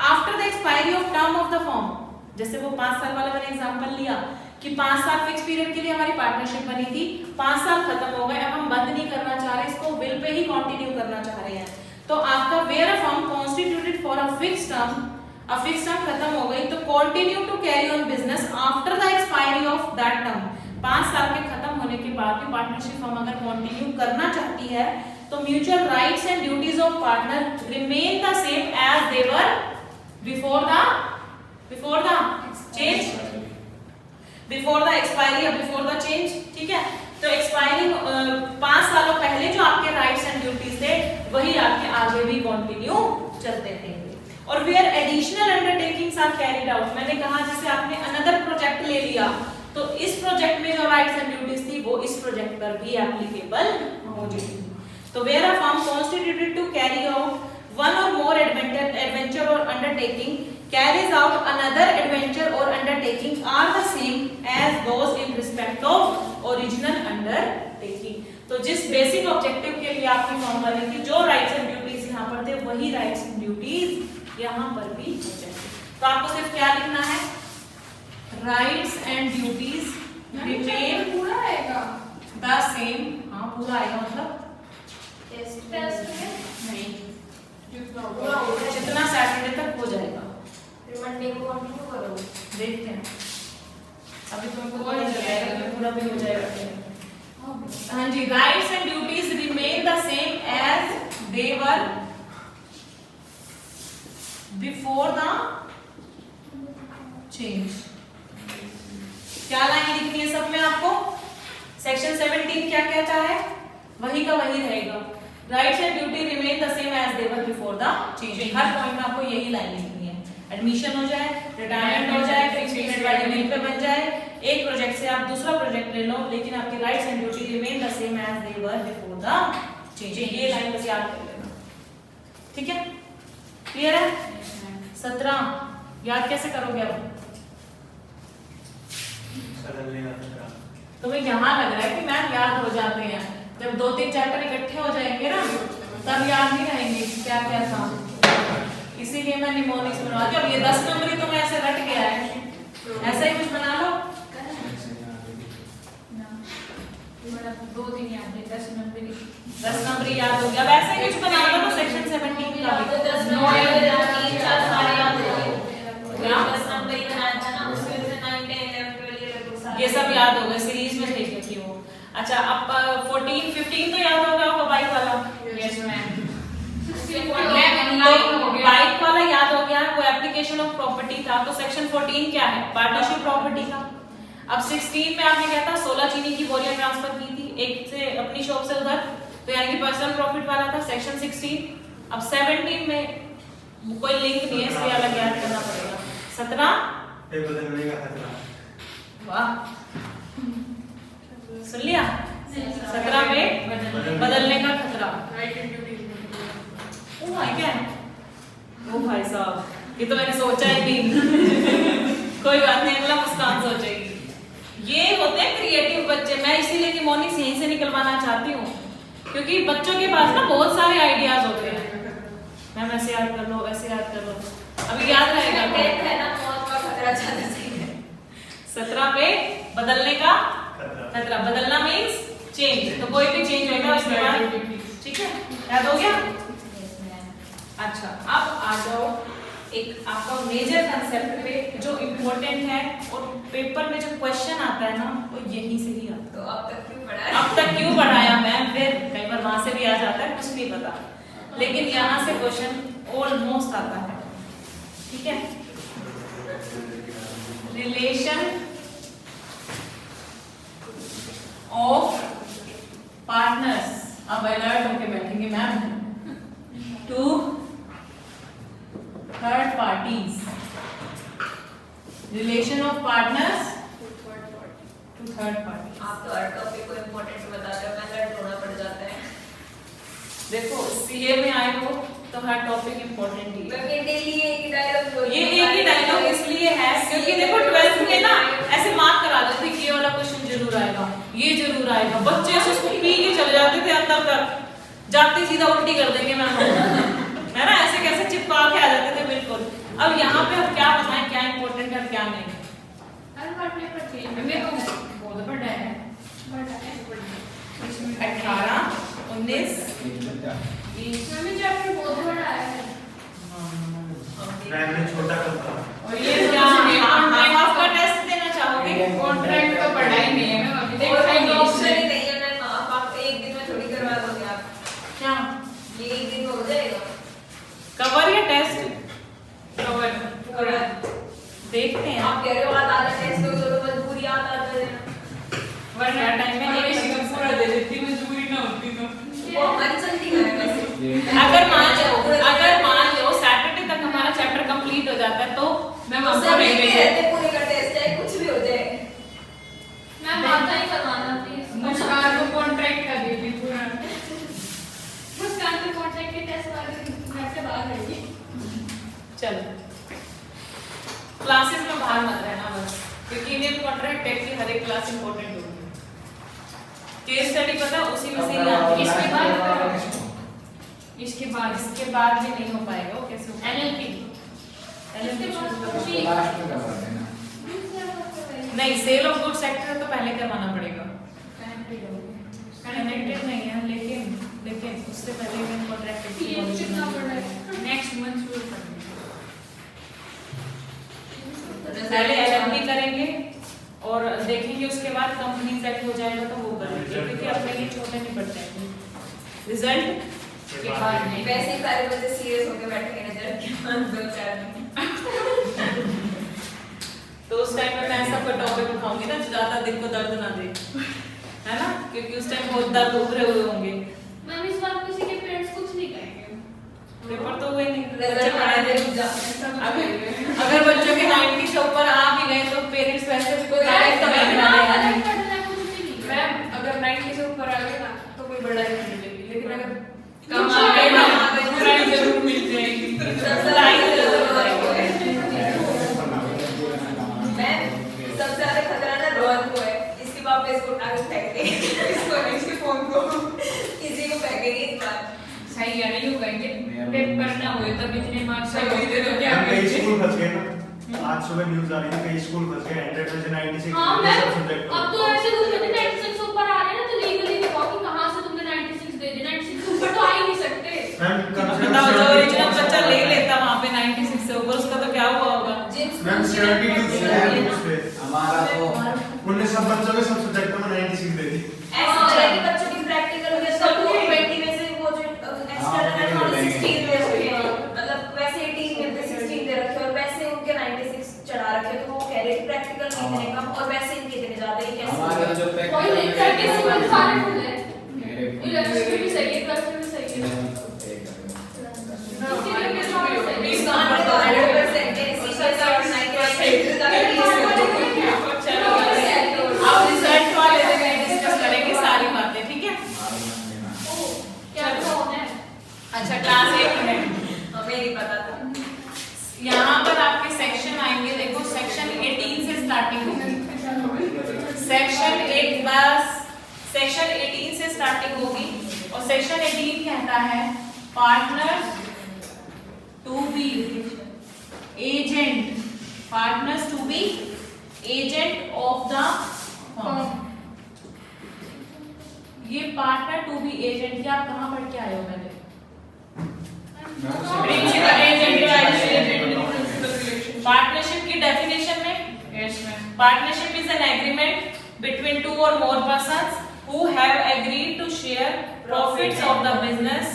After the expiry of term of the firm, जैसे वो 5 साल वाला मैंने एग्जांपल लिया कि 5 साल फिक्स पीरियड के लिए हमारी पार्टनरशिप बनी थी, 5 साल खत्म हो गए, अब हम बंद नहीं करना चाह रहे, इसको विल पे ही कंटिन्यू करना चाह रहे हैं, तो आपका where a firm constituted for a fix term खत्म हो गई तो continue to carry on business after the expiry of that term, 5 साल के खत्म होने होने के बाद भी पार्टनरशिप फर्म अगर कंटिन्यू करना चाहती है तो mutual rights and duties of partner remain the same as they were before the change, before the expiry या बिफोर द चेंज। ठीक है, तो एक्सपायरिंग 5 सालों पहले जो आपके राइट्स एंड ड्यूटीज थे वही आपके आगे भी कंटिन्यू चलते रहेंगे। और where additional undertakings are carried out, मैंने कहा जैसे आपने अनदर प्रोजेक्ट ले लिया तो इस प्रोजेक्ट में जो राइट्स एंड ड्यूटीज थी वो इस प्रोजेक्ट पर भी एप्लीकेबल हो जाएगी। तो where a firm constituted to carry out one or more adventure or undertaking carries out another adventure or undertaking are the same as those in respect of original undertaking। तो जिस बेसिक ऑब्जेक्टिव के लिए आपकी फॉर्म बनी थी, जो राइट्स एंड ड्यूटीज यहाँ पर थे वही राइट्स एंड ड्यूटीज यहाँ पर भी हो जाएंगे। तो आपको सिर्फ क्या लिखना है, राइट्स एंड ड्यूटीज रिमेन पूरा आएगा द सेम। हाँ पूरा आएगा, मतलब टेस्ट में नहीं, पूरा हो गया। जितना सैटरडे तक हो जाएगा। फिर मंडे को कंटिन्यू करो, देखते हैं, अभी तुमको पता चल जाएगा कि पूरा भी हो जाएगा। हाँ जी, rights and duties remain the same as they were before the change. क्या लाइन लिखनी है सब में आपको? सेक्शन 17 क्या कहता है? वही का वही रहेगा। Rights and duty remain the same as they were before the change. हर पॉइंट में आपको यही लाइन लिखनी है। एडमिशन हो जाए, रिटायरमेंट हो जाए, फिक्स पीरियड वाली मिल पे बन जाए, एक प्रोजेक्ट से आप दूसरा प्रोजेक्ट ले लो, लेकिन आपके rights and duty remain the same as they were before the change. ये लाइन बस याद कर लेना, ठीक है? क्लियर है? 17 याद कैसे करोगे अब? तुम्हें यहाँ लग रहा है कि मैम याद हो जाते हैं, जब 2-3 चैप्टर इकट्ठे हो जाएंगे ना तब याद नहीं रहेंगे क्या क्या था। इसीलिए मैं निमोनिक्स बनवाती हूँ। अब ये 10 नंबर तो मैं ऐसे रट गया है, ऐसा ही कुछ बना लो। 2 दिन याद है, 10 नंबर याद हो गया। अब ऐसे ही कुछ बना लो तो सेक्शन 17 का भी। 10 नंबर 3-4 सारे याद हो गए। 10 नंबर ही बनाया था ना, उसमें से 9, 10, 11, 12 ये सब याद हो गए, सीरीज में देख रखी हो। अच्छा, अब 14, 15 तो याद हो गया होगा, बाइक वाला। Yes ma'am. बाइक वाला याद हो गया, वो एप्लीकेशन ऑफ प्रॉपर्टी था। तो सेक्शन 14 क्या है? पार्टनरशिप प्रॉपर्टी का। अब 16 में आपने क्या था? 16 चीनी की बोरियां ट्रांसफर की थी एक से अपनी शॉप से उधर, तो यानी कि पर्सनल प्रॉफिट वाला था सेक्शन 16। अब 17 में कोई लिंक नहीं है, इसलिए अलग याद करना पड़ेगा। 17 बदलने का खतरा। वाह, सुन लिया? 17 में बदलने का खतरा। Right and duty. ठीक है? ओ भाई साहब, ये तो मैंने सोचा ही नहीं। कोई बात नहीं, अगला मुस्कान सोचेगी। ये होते हैं क्रिएटिव बच्चे। मैं इसीलिए निमोनिक्स यहीं से निकलवाना चाहती हूँ, क्योंकि बच्चों के पास ना बहुत सारे आइडियाज होते हैं। मैम ऐसे याद कर लो, वैसे याद कर लो, अभी याद रहेगा। टेंथ है ना, मौत का खतरा ज्यादा सही है। 17 पे बदलने का खतरा। बदलना मीन्स चेंज, तो कोई भी चेंज होगा उसके बाद। ठीक है, याद हो गया? अच्छा, अब आ जाओ एक आपका मेजर कंसेप्ट पे जो इम्पोर्टेंट है, और पेपर में जो क्वेश्चन आता है ना वो यहीं से ही आता है। तो अब तक क्यों पढ़ा है? अब तक क्यों पढ़ाया मैम? फिर कई बार वहां से भी आ जाता है, कुछ नहीं पता, लेकिन यहाँ से क्वेश्चन ऑलमोस्ट आता है। ठीक है, रिलेशन ऑफ पार्टनर्स। अब अलर्ट होके बैठेंगे ma'am. To third parties. Relation of partners to third party. आप तो हर टॉपिक को इम्पोर्टेंट बताते हो, मैं लर्न होना पड़ जाता है। देखो सीए में आए हो तो हर टॉपिक इम्पोर्टेंट ही है। क्योंकि डेली एक ही डायलॉग, ये एक ही डायलॉग इसलिए है क्योंकि देखो 12th में ना ऐसे मार्क करा देते थे कि ये वाला क्वेश्चन जरूर आएगा, ये जरूर आएगा। बच्चे ऐसे उसको पी के चले जाते थे अंदर तक, जाते सीधा उल्टी कर देंगे मैम, है ना? ऐसे कैसे चिपका के आ जाते थे बिल्कुल। अब यहाँ पे हम क्या बताएं क्या इम्पोर्टेंट है क्या नहीं? हर पेपर चेंज मेरे को बहुत बड़ा है। 18, 19, 20। मम्मी चैप्टर बहुत बड़ा है। मैंने छोटा करता। और ये क्या हाफ का टेस्ट देना चाहोगे? कॉन्ट्रैक्ट तो पढ़ा ही नहीं है मैम, अभी देखा ही नहीं। देखते हैं आप कह रहे हो आधा टेस्ट हो तो मजबूरी आधा देना, वरना टाइम में हमें नहीं किसी को पूरा दे देती, मजबूरी ना होती तो। वो हमारी चलती है वैसे। अगर मान लो सैटरडे तक हमारा चैप्टर कंप्लीट हो जाता है तो मैम सब आपको लेके नहीं रहते पूरे का टेस्ट चाहे कुछ भी हो जाए। मैम आता ही करवाना प्लीज। मुस्कान को कॉन्ट्रैक्ट कर देती पूरा। मुस्कान के कॉन्ट्रैक्ट के टेस्ट वाले घर से बाहर रहेगी। चलो क्लासेस में बाहर मत रहना बस, क्योंकि इंडियन कॉन्ट्रैक्ट टेक की हर एक क्लास इंपॉर्टेंट होगी। केस स्टडी पता है उसी में से ही आती है। इसके बाद इसके बाद भी नहीं हो पाएगा, वो कैसे होगा? NLP नहीं, सेल ऑफ गुड्स सेक्टर तो पहले करवाना पड़ेगा। कनेक्टेड नहीं है, लेकिन उससे पहले इंडियन कॉन्ट्रैक्ट ये कितना पड़ा है? नेक्स्ट मंथ शुरू करेंगे। पहले LLB करेंगे और देखेंगे, उसके बाद कंपनीज एक्ट हो जाएगा तो वो करेंगे, क्योंकि अपने लिए छोटे नहीं पड़ते हैं। रिजल्ट के बाद में वैसे ही सारे बच्चे सीरियस होकर बैठेंगे नजर के बाद 2-4 दिन। तो उस टाइम में मैं ऐसा कोई टॉपिक उठाऊंगी ना जो ज्यादा दिल को दर्द ना दे, है ना, क्योंकि उस टाइम बहुत दर्द उभरे हुए होंगे। मैम इस बार किसी के पेरेंट्स कुछ नहीं कहेंगे। पेपर तो हुए नहीं, बच्चे रिजल्ट पढ़ाए आने थे। रुक जाओ। अगर बच्चों के 90 से ऊपर आ भी गए तो पेरेंट्स वैसे भी कोई मैम, तो नहीं मैम, बनाएगा। अलग पढ़ना है, कुछ भी नहीं। मैम अगर 90 से ऊपर आ गए ना तो कोई बड़ा नहीं मिलेगी, लेकिन अगर कम आ गए ना प्राइज जरूर मिल जाएगी। सबसे ज्यादा खतरा ना रोहन को है, इसके बाप पे इसको उठा के फेंक दे, इसके फोन को किसी को फेंकेंगे इस बार। सही है, नहीं कहेंगे पेपर ना हुए तब इतने मार्क्स सही होते तो क्या कई करेंगे? स्कूल फंस गए ना, आज सुबह न्यूज आ रही थी, कई स्कूल फंस गए 100 में से 96 हाँ सब मैम, सब्जेक्ट अब तो ऐसे कुछ कहते हैं 96 ऊपर आ रहे हैं ना तो लीगली दिखाओ कि कहाँ से तुमने 96 दे दिए। 96 ऊपर तो आ ही नहीं सकते। मैम कम से बताओ, जो ओरिजिनल कम बच्चा ले लेता वहाँ पे 96 से ऊपर, उसका तो क्या हुआ होगा? मैम 72 है उस पे, हमारा तो उनने सब बच्चों के सब सब्जेक्ट में 96 दे दी। ऐसे चलेगी बच्चों की प्रैक्टिकल में सब वो 20 में से वो जो एक्स्ट्रा है वो 16 दे रखे हैं, मतलब वैसे 18 में से 16 दे रखे और वैसे उनके 96 चढ़ा रखे, तो वो कह रहे हैं प्रैक्टिकल में इतने कम और वैसे इनके इतने ज्यादा ही हमारा कैसे? जो कोई नहीं, प्रैक्टिस में सारे फुल है। मेरे इलेक्ट्रिसिटी भी सही है, प्लस भी सही है। मुस्कान में तो 100% है, सीसीएस और 98% का चलो अब रिजल्ट वाले दिन डिस्कस करेंगे सारी बातें, ठीक है? क्या होना है? अच्छा, क्लास 1 में हमें नहीं पता था। यहाँ पर आपके सेक्शन आएंगे, देखो सेक्शन 18 से स्टार्टिंग होगी। सेक्शन 18 से स्टार्टिंग होगी और सेक्शन 18 कहता है partners to be agent, partners to be agent of the firm. ये पार्टनर टू बी एजेंट क्या आप कहाँ पढ़ के आए हो? मैंने प्रिंसिपल एजेंट पार्टनरशिप की डेफिनेशन में partnership is an agreement between two और more persons who have agreed to share profits of the business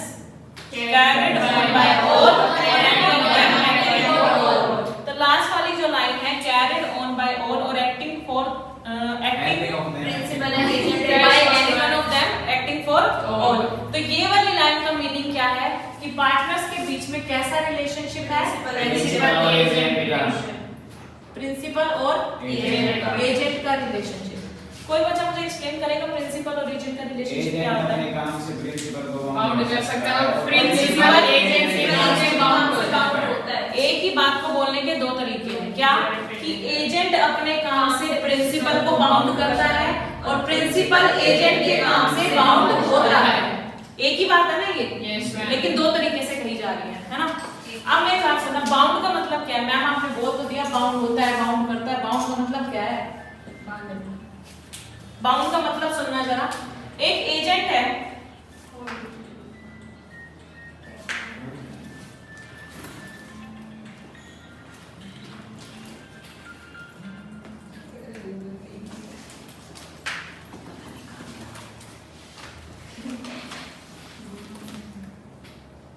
carried on by all or any of them acting for all। तो लास्ट वाली जो लाइन है carried on by all और acting for principal and agent by by any anyone one of them acting for all। तो ये वाली लाइन का मीनिंग क्या है कि पार्टनर्स के बीच में कैसा रिलेशनशिप है? प्रिंसिपल और एजेंट का रिलेशनशिप। कोई बच्चा मुझे एक्सप्लेन करेगा प्रिंसिपल और एजेंट का रिलेशनशिप क्या होता है? काम से प्रिंसिपल को बाउंड कर सकता है और प्रिंसिपल एजेंट से बाउंड होता है। एक ही बात को बोलने के दो तरीके हैं, क्या कि एजेंट अपने काम से प्रिंसिपल को बाउंड करता है और प्रिंसिपल एजेंट के काम से बाउंड होता है। एक ही बात है ना ये? Yes, ma'am. लेकिन दो तरीके से कही जा रही है ना? अब मेरे बात सुना, बाउंड का मतलब क्या है? मैम आपने बोल तो दिया बाउंड होता है, बाउंड करता है, बाउंड का मतलब क्या है? बाउंड का मतलब सुनना जरा। एक एजेंट है,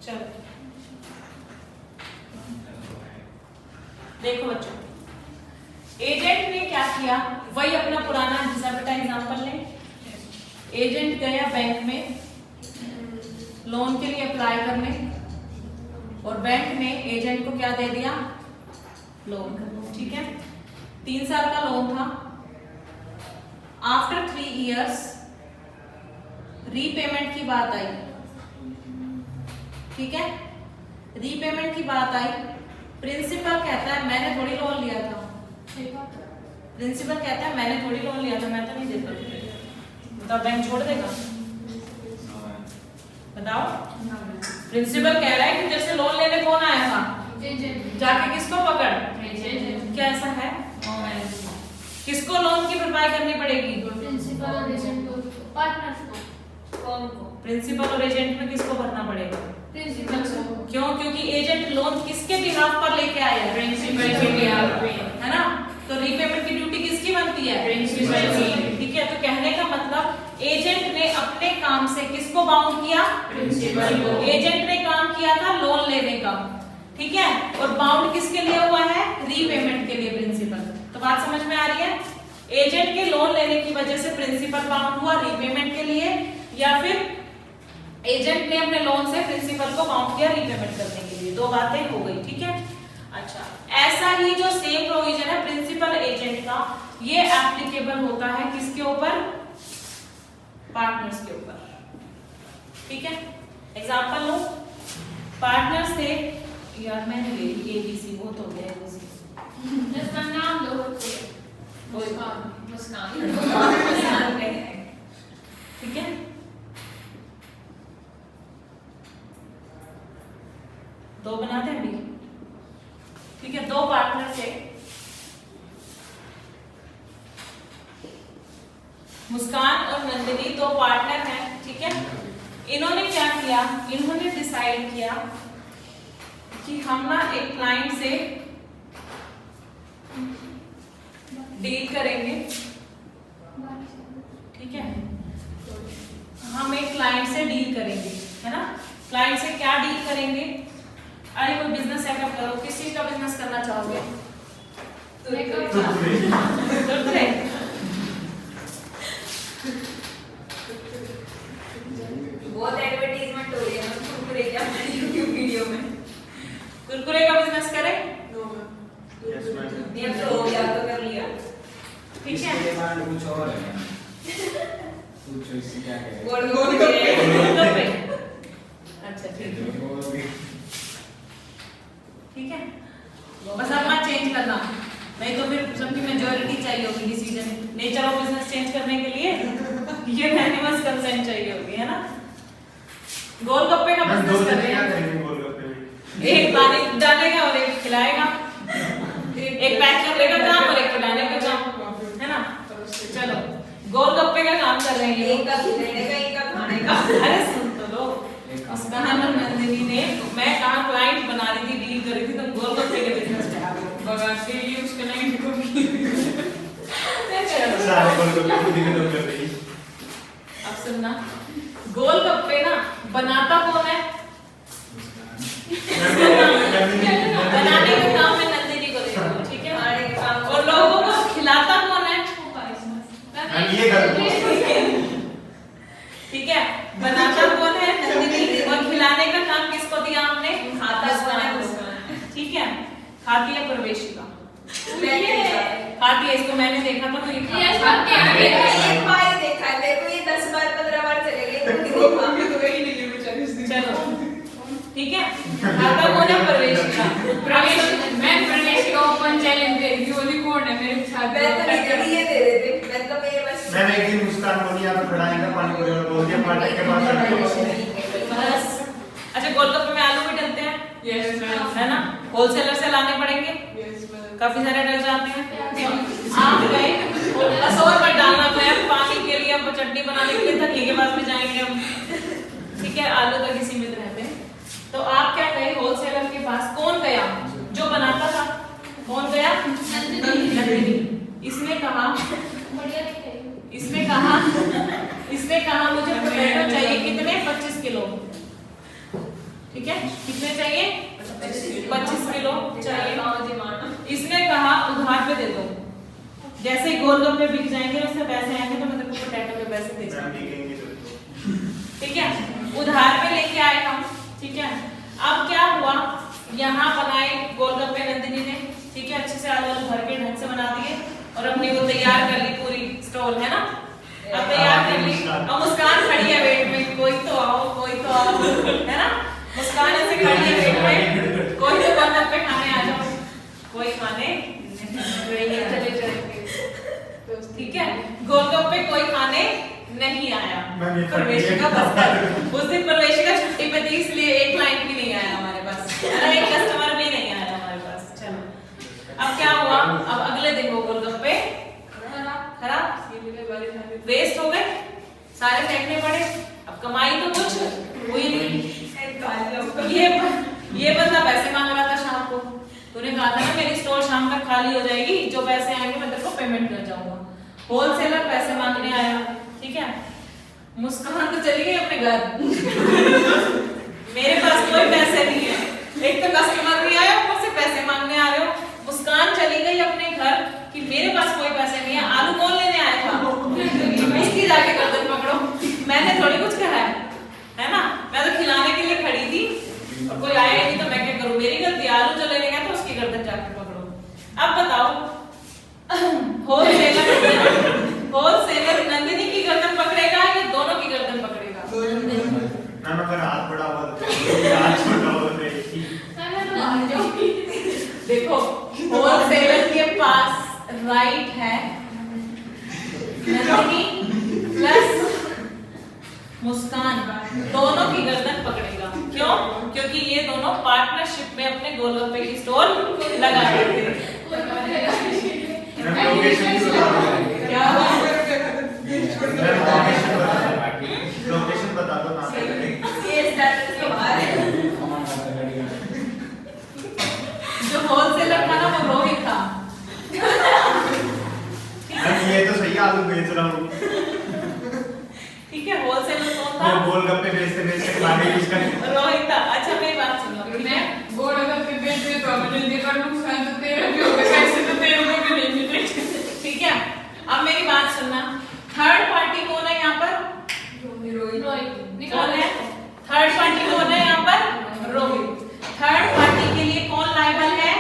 चलो देखो बच्चों, एजेंट ने क्या किया, वही अपना पुराना डिसर्बिटा एग्जांपल लें। एजेंट गया बैंक में लोन के लिए अप्लाई करने, और बैंक ने एजेंट को क्या दे दिया, लोन। ठीक है, 3 साल का लोन था। आफ्टर 3 इयर्स रीपेमेंट की बात आई। ठीक है, रीपेमेंट की बात आई। प्रिंसिपल कहता है मैंने थोड़ी लोन लिया था। प्रिंसिपल कहता है मैंने थोड़ी लोन लिया था, मैं तो नहीं देता। बताओ बैंक छोड़ देगा? बताओ। प्रिंसिपल कह रहा है कि जैसे लोन लेने कौन आया था, जाके किसको पकड़। क्या ऐसा है? किसको लोन की भरपाई करनी पड़ेगी? प्रिंसिपल और एजेंट को, पार्टनर को। कौन को? प्रिंसिपल और एजेंट में किसको भरना पड़ेगा? प्रिंसिपल को। क्यों? क्योंकि एजेंट लोन किसके बिहाफ पर लेके आया है? प्रिंसिपल के बिहाफ पे, है ना? तो रीपेमेंट की ड्यूटी किसकी बनती है? प्रिंसिपल की। ठीक है, तो कहने का मतलब एजेंट ने अपने काम से किसको बाउंड किया? प्रिंसिपल को। एजेंट ने काम किया था लोन लेने का, ठीक है, और बाउंड किसके लिए हुआ है? रीपेमेंट के लिए प्रिंसिपल। तो बात समझ में आ रही है? एजेंट के लोन लेने की वजह से प्रिंसिपल बाउंड हुआ रीपेमेंट के लिए, या फिर एजेंट ने अपने लोन से प्रिंसिपल को बाउंड किया रीपेमेंट करने के लिए। 2 बातें हो गई। ठीक है, अच्छा, ऐसा ही जो सेम प्रोविजन है प्रिंसिपल एजेंट का, ये एप्लीकेबल होता है किसके ऊपर? पार्टनर्स के ऊपर। ठीक है, एग्जांपल लो। पार्टनर्स थे, यार मैंने ले ली एबीसी, वो तो हो गया एबीसी। जिसका नाम लो, ठीक है, दो बनाते हैं अभी। ठीक है, 2 पार्टनर थे, मुस्कान और नंदिनी 2 पार्टनर हैं। ठीक है, इन्होंने क्या किया, इन्होंने डिसाइड किया कि हम ना एक क्लाइंट से डील करेंगे। ठीक है, हम एक क्लाइंट से डील करेंगे, है ना? क्लाइंट से क्या डील करेंगे? अरे कोई बिजनेस सेटअप करो, किस चीज का बिजनेस करना चाहोगे? कुरकुरे। बहुत एडवर्टाइजमेंट हो रही है ना कुरकुरे की हमारी YouTube वीडियो में। कुरकुरे का बिजनेस करें? Yes, ma'am. ये तो हो गया, तो कर लिया। ठीक है, इसके बाद कुछ और है। पूछो इससे क्या करें? गोलगप्पे। अच्छा ठीक है, ठीक है, बस अपना चेंज करना, नहीं तो फिर सबकी मेजॉरिटी चाहिए होगी decision, nature of business change करने के लिए ये मैनिमस कंसेंट चाहिए होगी, है ना? गोलगप्पे का मैम, 2 बिजनेस कर जने रहे क्या हैं, करेंगे गोलगप्पे में? एक पानी डालेगा और एक खिलाएगा, एक पैक करने का काम और एक खिलाने का काम, है ना? चलो गोलगप्पे का काम कर रहे हैं ये एक का खिलाने का, एक का खाने का। अरे सुन तो लो, उसका नाम नंदिनी ने, मैं कहाँ क्लाइंट बना रही थी, डील कर रही थी, तुम गोलगप्पे के बिजनेस पे आ गए। भगाते ही उसके क्लाइंट को भी। सारे गोलगप्पे खुद ही खत्म कर रही। अब सुनना, गोलगप्पे ना बनाता कौन है? बनाने का काम मैं नंदिनी को देती हूँ, ठीक है? खाने का काम और लोगों को खिलाता कौन है? मैम, ये गलत है। ठीक है, बनाता कौन है? नंदिनी, और खिलाने का काम किसको दिया हमने? खाता कौन है? मुस्कान। ठीक है, खाती है प्रवेशिका, मैंने खाती है, इसको मैंने देखा था तो ये ये खाता सब क्या है? एक बार ही देखा है, मेरे को ये 10 बार 15 बार चले गए, तो नहीं देखा। चलो ठीक है, खाता कौन है? प्रवेशिका। मैं प्रवेश का ओपन चैलेंज दे रही हूँ, बोली कौन है मेरे साथ? मैं तो नहीं ये दे रहे थे, मैं तो मेरे बस मैंने एक दिन मुस्कान को नहीं आता खड़ा है पानी पूरी और बोल दिया पानी के पास चल बस। अच्छा, गोलगप्पे में आलू भी डलते हैं, यस मैम। है ना? होलसेलर से लाने पड़ेंगे, काफी सारे डल जाते हैं। आप गए और बस और मत डालना, तो पानी के लिए अब चटनी बनाने के लिए धनिया के पास में जाएंगे हम, ठीक है? आलू तक ही सीमित रहते हैं। तो आप क्या गए होलसेलर के पास, कौन गया? जो बनाता था, कौन गया? नंदिनी। इसने कहा, बढ़िया दिख रही है। इसने कहा मुझे पोटैटो चाहिए कितने? 25 किलो। ठीक है, कितने चाहिए? 25 किलो चाहिए। इसने कहा उधार पे दे दो, जैसे ही गोलगप्पे बिक जाएंगे उससे पैसे आएंगे तो मैं तेरे को पोटैटो के पैसे दे मैम दूंगी। बिकेंगे तो ठीक है, उधार पे लेके आए हम। ठीक है, अब क्या हुआ, यहाँ बनाए गोलगप्पे नंदिनी ने। ठीक है, अच्छे से आलू आलू भर के ढंग से बना दिए और अपनी वो तैयार कर ली पूरी स्टॉल, है ना। अब तैयार कर ली, अब मुस्कान खड़ी है वेट में, कोई तो आओ, कोई तो आओ, है ना। मुस्कान ऐसे खड़ी है वेट में, कोई तो गोलगप्पे खाने आ जाओ, कोई खाने चले जाएंगे। ठीक है, गोलगप्पे कोई खाने नहीं आया। मैम ये प्रवेशिका बस उस दिन प्रवेशिका छुट्टी पे थी, इसलिए एक क्लाइंट भी नहीं आया हमारे पास, एक कस्टमर भी नहीं आया हमारे पास। चलो अब क्या हुआ, अब अगले दिन वो गोलगप्पे खराब वेस्ट हो गए, सारे फेंकने पड़े। अब कमाई तो कुछ हुई नहीं। ये बंदा पैसे मांग रहा था शाम को, तूने कहा था ना मेरी स्टोर शाम तक खाली हो जाएगी, जो पैसे आएंगे मैं तेरे को पेमेंट कर जाऊंगा। होलसेलर पैसे मांगने आया। ठीक है, मुस्कान तो चली गई अपने घर मेरे पास कोई पैसे नहीं है, एक तो कस्टमर भी आया ऊपर से पैसे मांगने आ रहे हो। मुस्कान चली गई अपने घर कि मेरे पास कोई पैसे नहीं है। आलू कौन लेने आया था, इसकी जाके गर्दन पकड़ो। मैंने थोड़ी कुछ कहा है ना, मैं तो खिलाने के लिए खड़ी थी और कोई आया नहीं तो मैं क्या करूं, मेरी गलती। आलू जो लेने गया तो उसकी गर्दन जाके पकड़ो। अब बताओ, होलसेलर नंदिनी की गर्दन पकड़ेगा या दोनों की गर्दन पकड़ेगा? मैम अगर हाथ बड़ा हुआ तो हाथ छोटा हुआ तो मैं तो मान जाऊंगी। देखो, होलसेलर के पास राइट है नंदिनी प्लस मुस्कान, दोनों की गर्दन पकड़ेगा। क्यों? क्योंकि ये दोनों पार्टनरशिप में अपने गोलगप्पे की स्टॉल लगा रहे थे। मैम लोकेशन भी बता दो। क्या लोकेशन बता दो कहाँ पे करेंगे। जो होलसेलर था ना वो रोहित था। मैम ये तो सही आलू बेच रहा हूँ। ठीक है, होलसेलर कौन था? वो गोलगप्पे बेचते बेचते खाने की उसका रोहित था। अच्छा मेरी बात सुनो, ठीक है? गोलगप्पे बेच दे तो मुझे देकर नुकसान तो तेरा भी होगा, पैसे तो तेरे को भी नहीं मिले। ठीक है, अब मेरी बात सुनना, थर्ड पार्टी कौन है यहाँ पर? कौन है थर्ड पार्टी? कौन है यहाँ पर? रोहित। थर्ड पार्टी के लिए कौन लायबल है?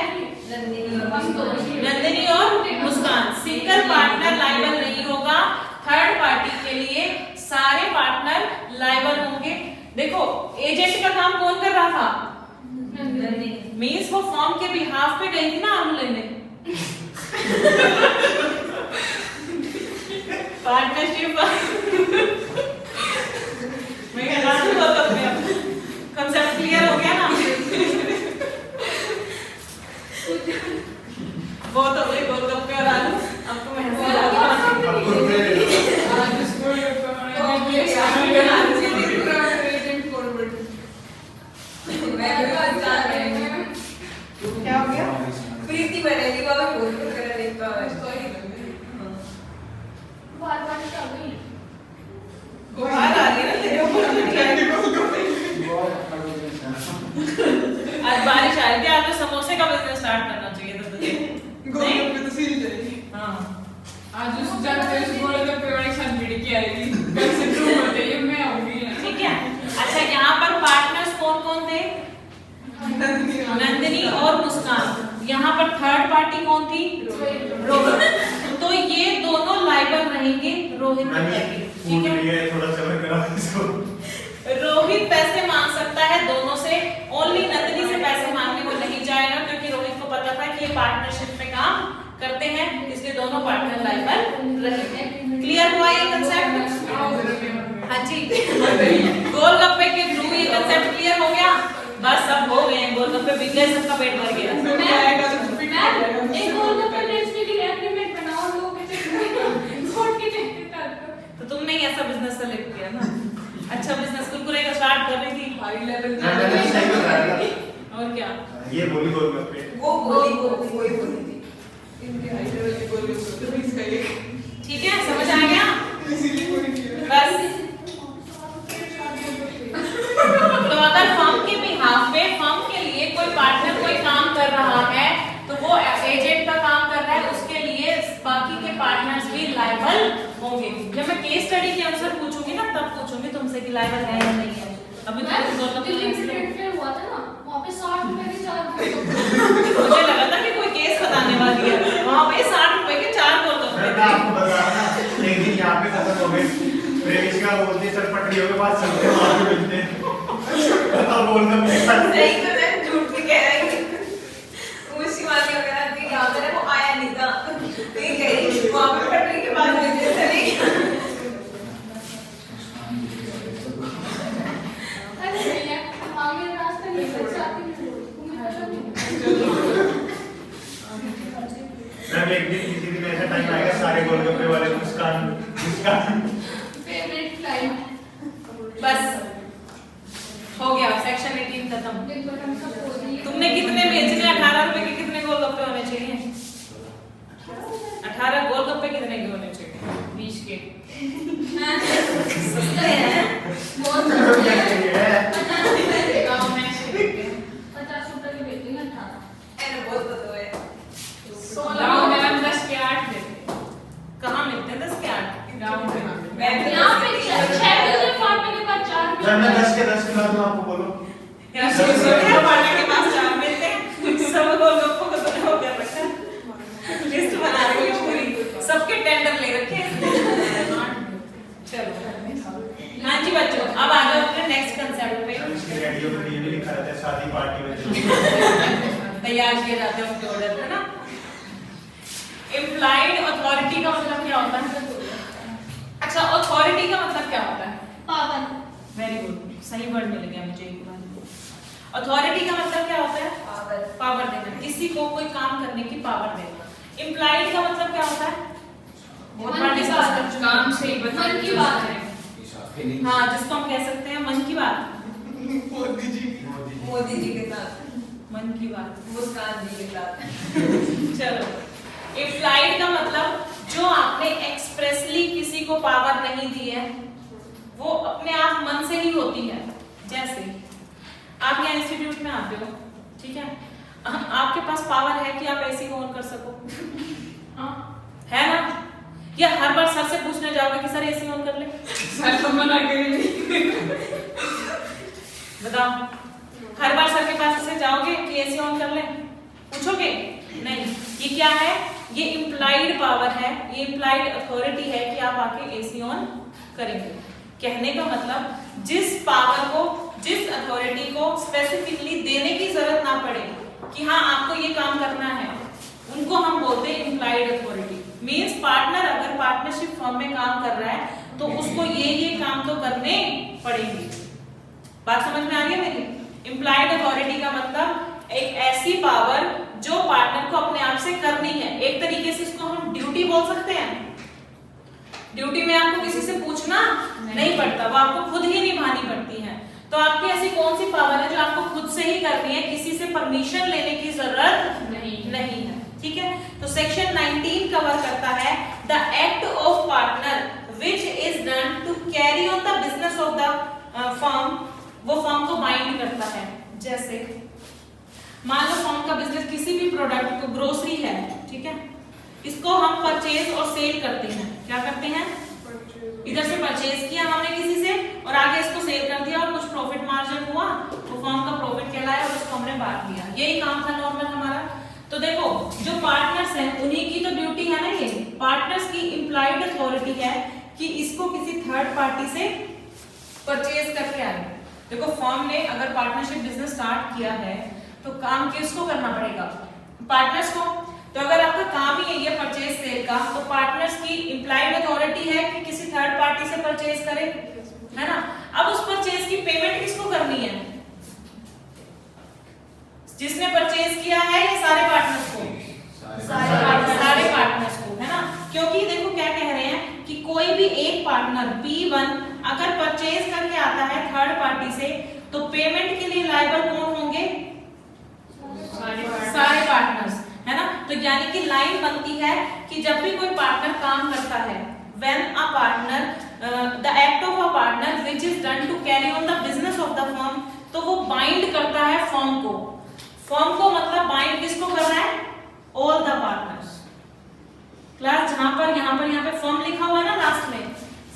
नंदिनी और मुस्कान। सिंगल पार्टनर लायबल नहीं होगा, थर्ड पार्टी के लिए सारे पार्टनर लायबल होंगे। देखो, एजेंट का काम कौन कर रहा था? मींस वो फॉर्म के बिहाफ पे गई थी ना आलू लेने। पार्टनरशिप मैं कह रहा हूँ कंसेप्ट क्लियर हो गया ना। बहुत हो गई गोलगप्पे और आलू, अब तो मैं हंसी लगा। आज इसको क्या हो गया? प्रीति बनेगी बाबा बोल कर लेगा बार-बार क्या गई? बाहर आ रही है ना तेरे ऊपर। आज बारिश आ रही थी, आज तो समोसे का बिजनेस स्टार्ट करना चाहिए था तुझे। गोलगप्पे तो सील जाएगी। हाँ, आज उस जाते उस गोलगप्पे वाले के साथ भिड़ के आई थी, कल से तुम होते ये मैं आऊंगी। ठीक है। अच्छा, यहाँ पर पार्टनर्स कौन कौन थे? नंदिनी और मुस्कान। यहाँ पर थर्ड पार्टी कौन थी? रोहित। तो ये दोनों लायबल रहेंगे रोहित के प्रति। ठीक है, थोड़ा समय करा इसको। रोहित पैसे मांग सकता है दोनों से, ओनली नंदिनी से पैसे मांगने को नहीं जाएगा, क्योंकि रोहित को पता था कि ये पार्टनरशिप में काम करते हैं, इसलिए दोनों पार्टनर लायबल रहेंगे। क्लियर हुआ ये कंसेप्ट? हाँ जी, गोलगप्पे के थ्रू ये कंसेप्ट क्लियर हो गया। बस सब हो गए, गोलगप्पे बिक गए, सबका पेट भर गया। एक गोलगप्पे बेचने के लिए एग्रीमेंट बनाओ, लोगों के चक्कर में कोर्ट के चक्कर काटो। तो तुमने ही ऐसा बिजनेस सेलेक्ट किया ना। अच्छा बिजनेस कुरकुरे का स्टार्ट कर रही थी हाई लेवल मैंने सही बताया। और क्या? ये बोली गोलगप्पे। वो बोली वही बोली थी इनके हाई लेवल के गोलगप्पे तो इसका ये ठीक है, समझ आ गया? इसीलिए कोई किया। बस तो अगर फर्म के बिहाफ पे, फर्म के लिए कोई पार्टनर कोई काम कर रहा है, तो वो एजेंट का काम कर रहा है, उसके लिए बाकी बाकी के पार्टनर्स भी लायबल होंगे। जब मैं केस स्टडी के आंसर पूछूंगी ना तब पूछूंगी तुमसे कि लायबल है या नहीं है। अभी तो दिल्ली में ट्रेड फेयर हुआ था ना, वहाँ पे 60 रुपए के 4 मुझे लगा था कि कोई केस बताने वाली है। वहाँ पे 60 रुपए के 4 गोलगप्पे मैं आपको बता रहा ना, एक दिन यहाँ पे खत्म हो गए। प्रेमिका बोलती है सर पटरियों के पास चलते हैं, वहाँ पे मिलते हैं। अब गोलगप्पे नहीं तो मैं झूठ भी कह रही हूँ। वो शिवानी वगैरह थी यहाँ पे, वो आया नहीं था, तो ये कह रही वहाँ पे पटरी के पास मिलते चले गए। अरे भैया आगे रास्ता नहीं है, साथी में मैं एक दिन किसी दिन ऐसा टाइम आएगा सारे गोलगप्पे वाले मुस्कान फेवरेट क्लाइंट बस हो गया। सेक्शन 18 खत्म। दिन भर हम सब बोल दिए। तुमने कितने बेचने? 18 रुपए के कितने गोलगप्पे होने चाहिए? 18 गोलगप्पे कितने के होने चाहिए? 20 के। सस्ते हैं। बहुत सस्ते हैं। है। गाँव में ऐसे बिकते हैं। 50 रुपए के बेचेंगे 18। ऐसे बहुत पता है। गाँव में हम 10 के 8 देते हैं। कहाँ मिलते हैं 10 के 8? गाँव में। यहाँ पे 6 बजे फाटने के बाद 4 जब मैं 10 के 10 खिला दूँ आपको बोलो। यार सोचो पार्टी के पास 4 मिलते हैं। सब गोलगप्पों को तो हो गया रखा। लिस्ट बना रही हूँ पूरी। सबके टेंडर ले रखे हैं। चलो। हाँ जी बच्चों, अब आ जाओ अपने नेक्स्ट कंसेप्ट पे। इसके रेडियो पे ये भी लिखा रहता है शादी पार्टी में। तैयार किए जाते हैं उनके ऑर्डर पे ना। इम्प्लाइड अथॉरिटी का मतलब क्या होता है? अच्छा, अथॉरिटी का मतलब क्या होता है? पावर। वेरी गुड, सही वर्ड मिल गया मुझे एक बार। अथॉरिटी का मतलब क्या होता है? पावर। पावर देना, किसी को कोई काम करने की पावर देना। इम्प्लाइड का मतलब क्या होता है? मन की बात। काम से मन की बात है। हाँ, जिसको हम कह सकते हैं मन की बात। मोदी जी के साथ, मन की बात। मुस्कान जी के साथ। चलो, इम्प्लाइड का मतलब जो आपने एक्सप्रेसली किसी को पावर नहीं दी है, वो अपने आप मन से ही होती है। जैसे आप यहाँ इंस्टीट्यूट में आते हो, ठीक है, आपके पास पावर है कि आप एसी को ऑन कर सको, है ना? या हर बार सर से पूछने जाओगे कि सर एसी ऑन कर ले? सर तो मना करेंगे। बताओ, हर बार सर के पास से जाओगे कि एसी ऑन कर ले? पूछोगे? नहीं। ये क्या है? ये इम्प्लाइड पावर है, ये इम्प्लाइड अथॉरिटी है कि आप आके एसी ऑन करेंगे। कहने का मतलब जिस पावर को, जिस अथॉरिटी को स्पेसिफिकली देने की जरूरत ना पड़े कि हाँ आपको ये काम करना है, उनको हम बोलते हैं इम्प्लाइड अथॉरिटी। मींस पार्टनर अगर पार्टनरशिप फर्म में काम कर रहा है तो उसको ये काम तो करने पड़ेंगे। बात समझ में आ रही है मेरी? इम्प्लाइड अथॉरिटी का मतलब एक ऐसी पावर जो पार्टनर को अपने आप से करनी है। एक तरीके से इसको हम ड्यूटी बोल सकते हैं। ड्यूटी में आपको किसी से पूछना नहीं पड़ता, वो आपको खुद ही निभानी पड़ती है। तो आपकी ऐसी कौन सी पावर है जो आपको खुद से ही करनी है, किसी से परमिशन लेने की जरूरत नहीं है। ठीक है, तो सेक्शन 19 कवर करता है the act of partner which is done to carry on the business of the firm. वो फर्म को बाइंड करता है। जैसे मान लो फर्म का बिजनेस किसी भी प्रोडक्ट को, ग्रोसरी है, ठीक है, इसको हम परचेज और सेल करते हैं। क्या करते हैं? इधर से परचेज किया हमने किसी से और आगे इसको सेल कर दिया और कुछ प्रॉफिट मार्जिन हुआ, तो फर्म का प्रॉफिट कहलाया और उसको हमने बांट दिया। यही काम था नॉर्मल हमारा। तो देखो, जो पार्टनर्स हैं उन्हीं की तो ड्यूटी है ना, ये पार्टनर्स की इम्प्लाइड अथॉरिटी है कि इसको किसी थर्ड पार्टी से परचेज करके आए। देखो, फर्म ने अगर पार्टनरशिप बिजनेस स्टार्ट किया है तो काम किसको करना पड़ेगा? पार्टनर्स को। तो अगर आपका काम ही है ये परचेज सेल का, तो पार्टनर्स की इम्प्लाइड अथॉरिटी है कि किसी थर्ड पार्टी से परचेज करे, है ना? अब उस परचेज की पेमेंट किसको करनी है? जिसने परचेज किया है ये सारे पार्टनर्स को, सारे पार्टनर्स को, है ना? क्योंकि देखो क्या कह रहे हैं कि कोई भी एक पार्टनर P1 अगर परचेज करके आता है थर्ड पार्टी से, तो पेमेंट के लिए लायबल कौन होंगे? सारे पार्टनर्स, है ना? तो यानी कि लाइन बनती है कि जब भी कोई पार्टनर काम करता है, when a partner the act of a partner which is done to carry on the business of the firm, तो वो बाइंड करता है फर्म को। फर्म को मतलब बाइंड किसको कर रहा है? ऑल द पार्टनर्स, क्लास यहाँ पे फर्म लिखा हुआ है ना लास्ट में,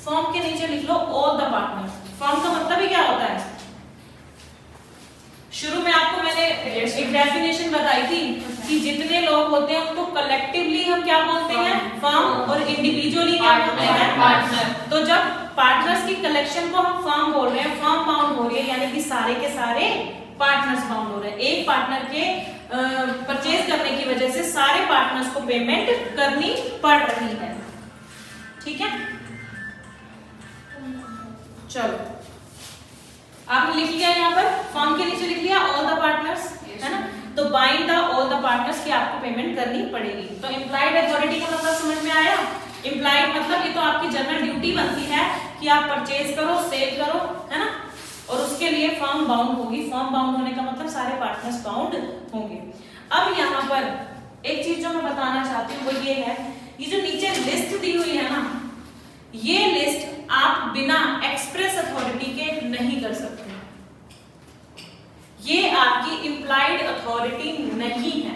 फर्म के नीचे लिख लो ऑल द पार्टनर। फर्म का मतलब ही क्या होता है? शुरू में आपको मैंने एक डेफिनेशन बताई थी कि जितने लोग होते हैं उनको कलेक्टिवली हम क्या बोलते हैं? फर्म। और इंडिविजुअली क्या बोलते हैं? पार्टनर। तो जब पार्टनर्स की कलेक्शन को हम फर्म बोल रहे हैं, फर्म बाउंड हो रही है, यानी कि सारे के सारे पार्टनर्स बाउंड हो रहे हैं। एक पार्टनर के परचेज करने की वजह से सारे पार्टनर्स को पेमेंट करनी पड़ रही है। ठीक है, चलो आपने लिख लिया यहाँ पर, फर्म के नीचे लिख लिया ऑल द पार्टनर्स, है ना? तो bind the all the partners की आपको पेमेंट करनी पड़ेगी। तो इम्प्लाइड अथॉरिटी का मतलब समझ में आया? इम्प्लाइड मतलब ये तो आपकी जनरल ड्यूटी बनती है कि आप परचेज करो, सेल करो, है ना? और उसके लिए फर्म बाउंड होगी। फर्म बाउंड होने का मतलब सारे पार्टनर्स बाउंड होंगे। अब यहाँ पर एक चीज जो मैं बताना चाहती हूँ वो ये है, ये जो नीचे लिस्ट दी हुई है ना, ये लिस्ट आप बिना एक्सप्रेस अथॉरिटी के नहीं कर सकते। ये आपकी इम्प्लाइड अथॉरिटी नहीं है।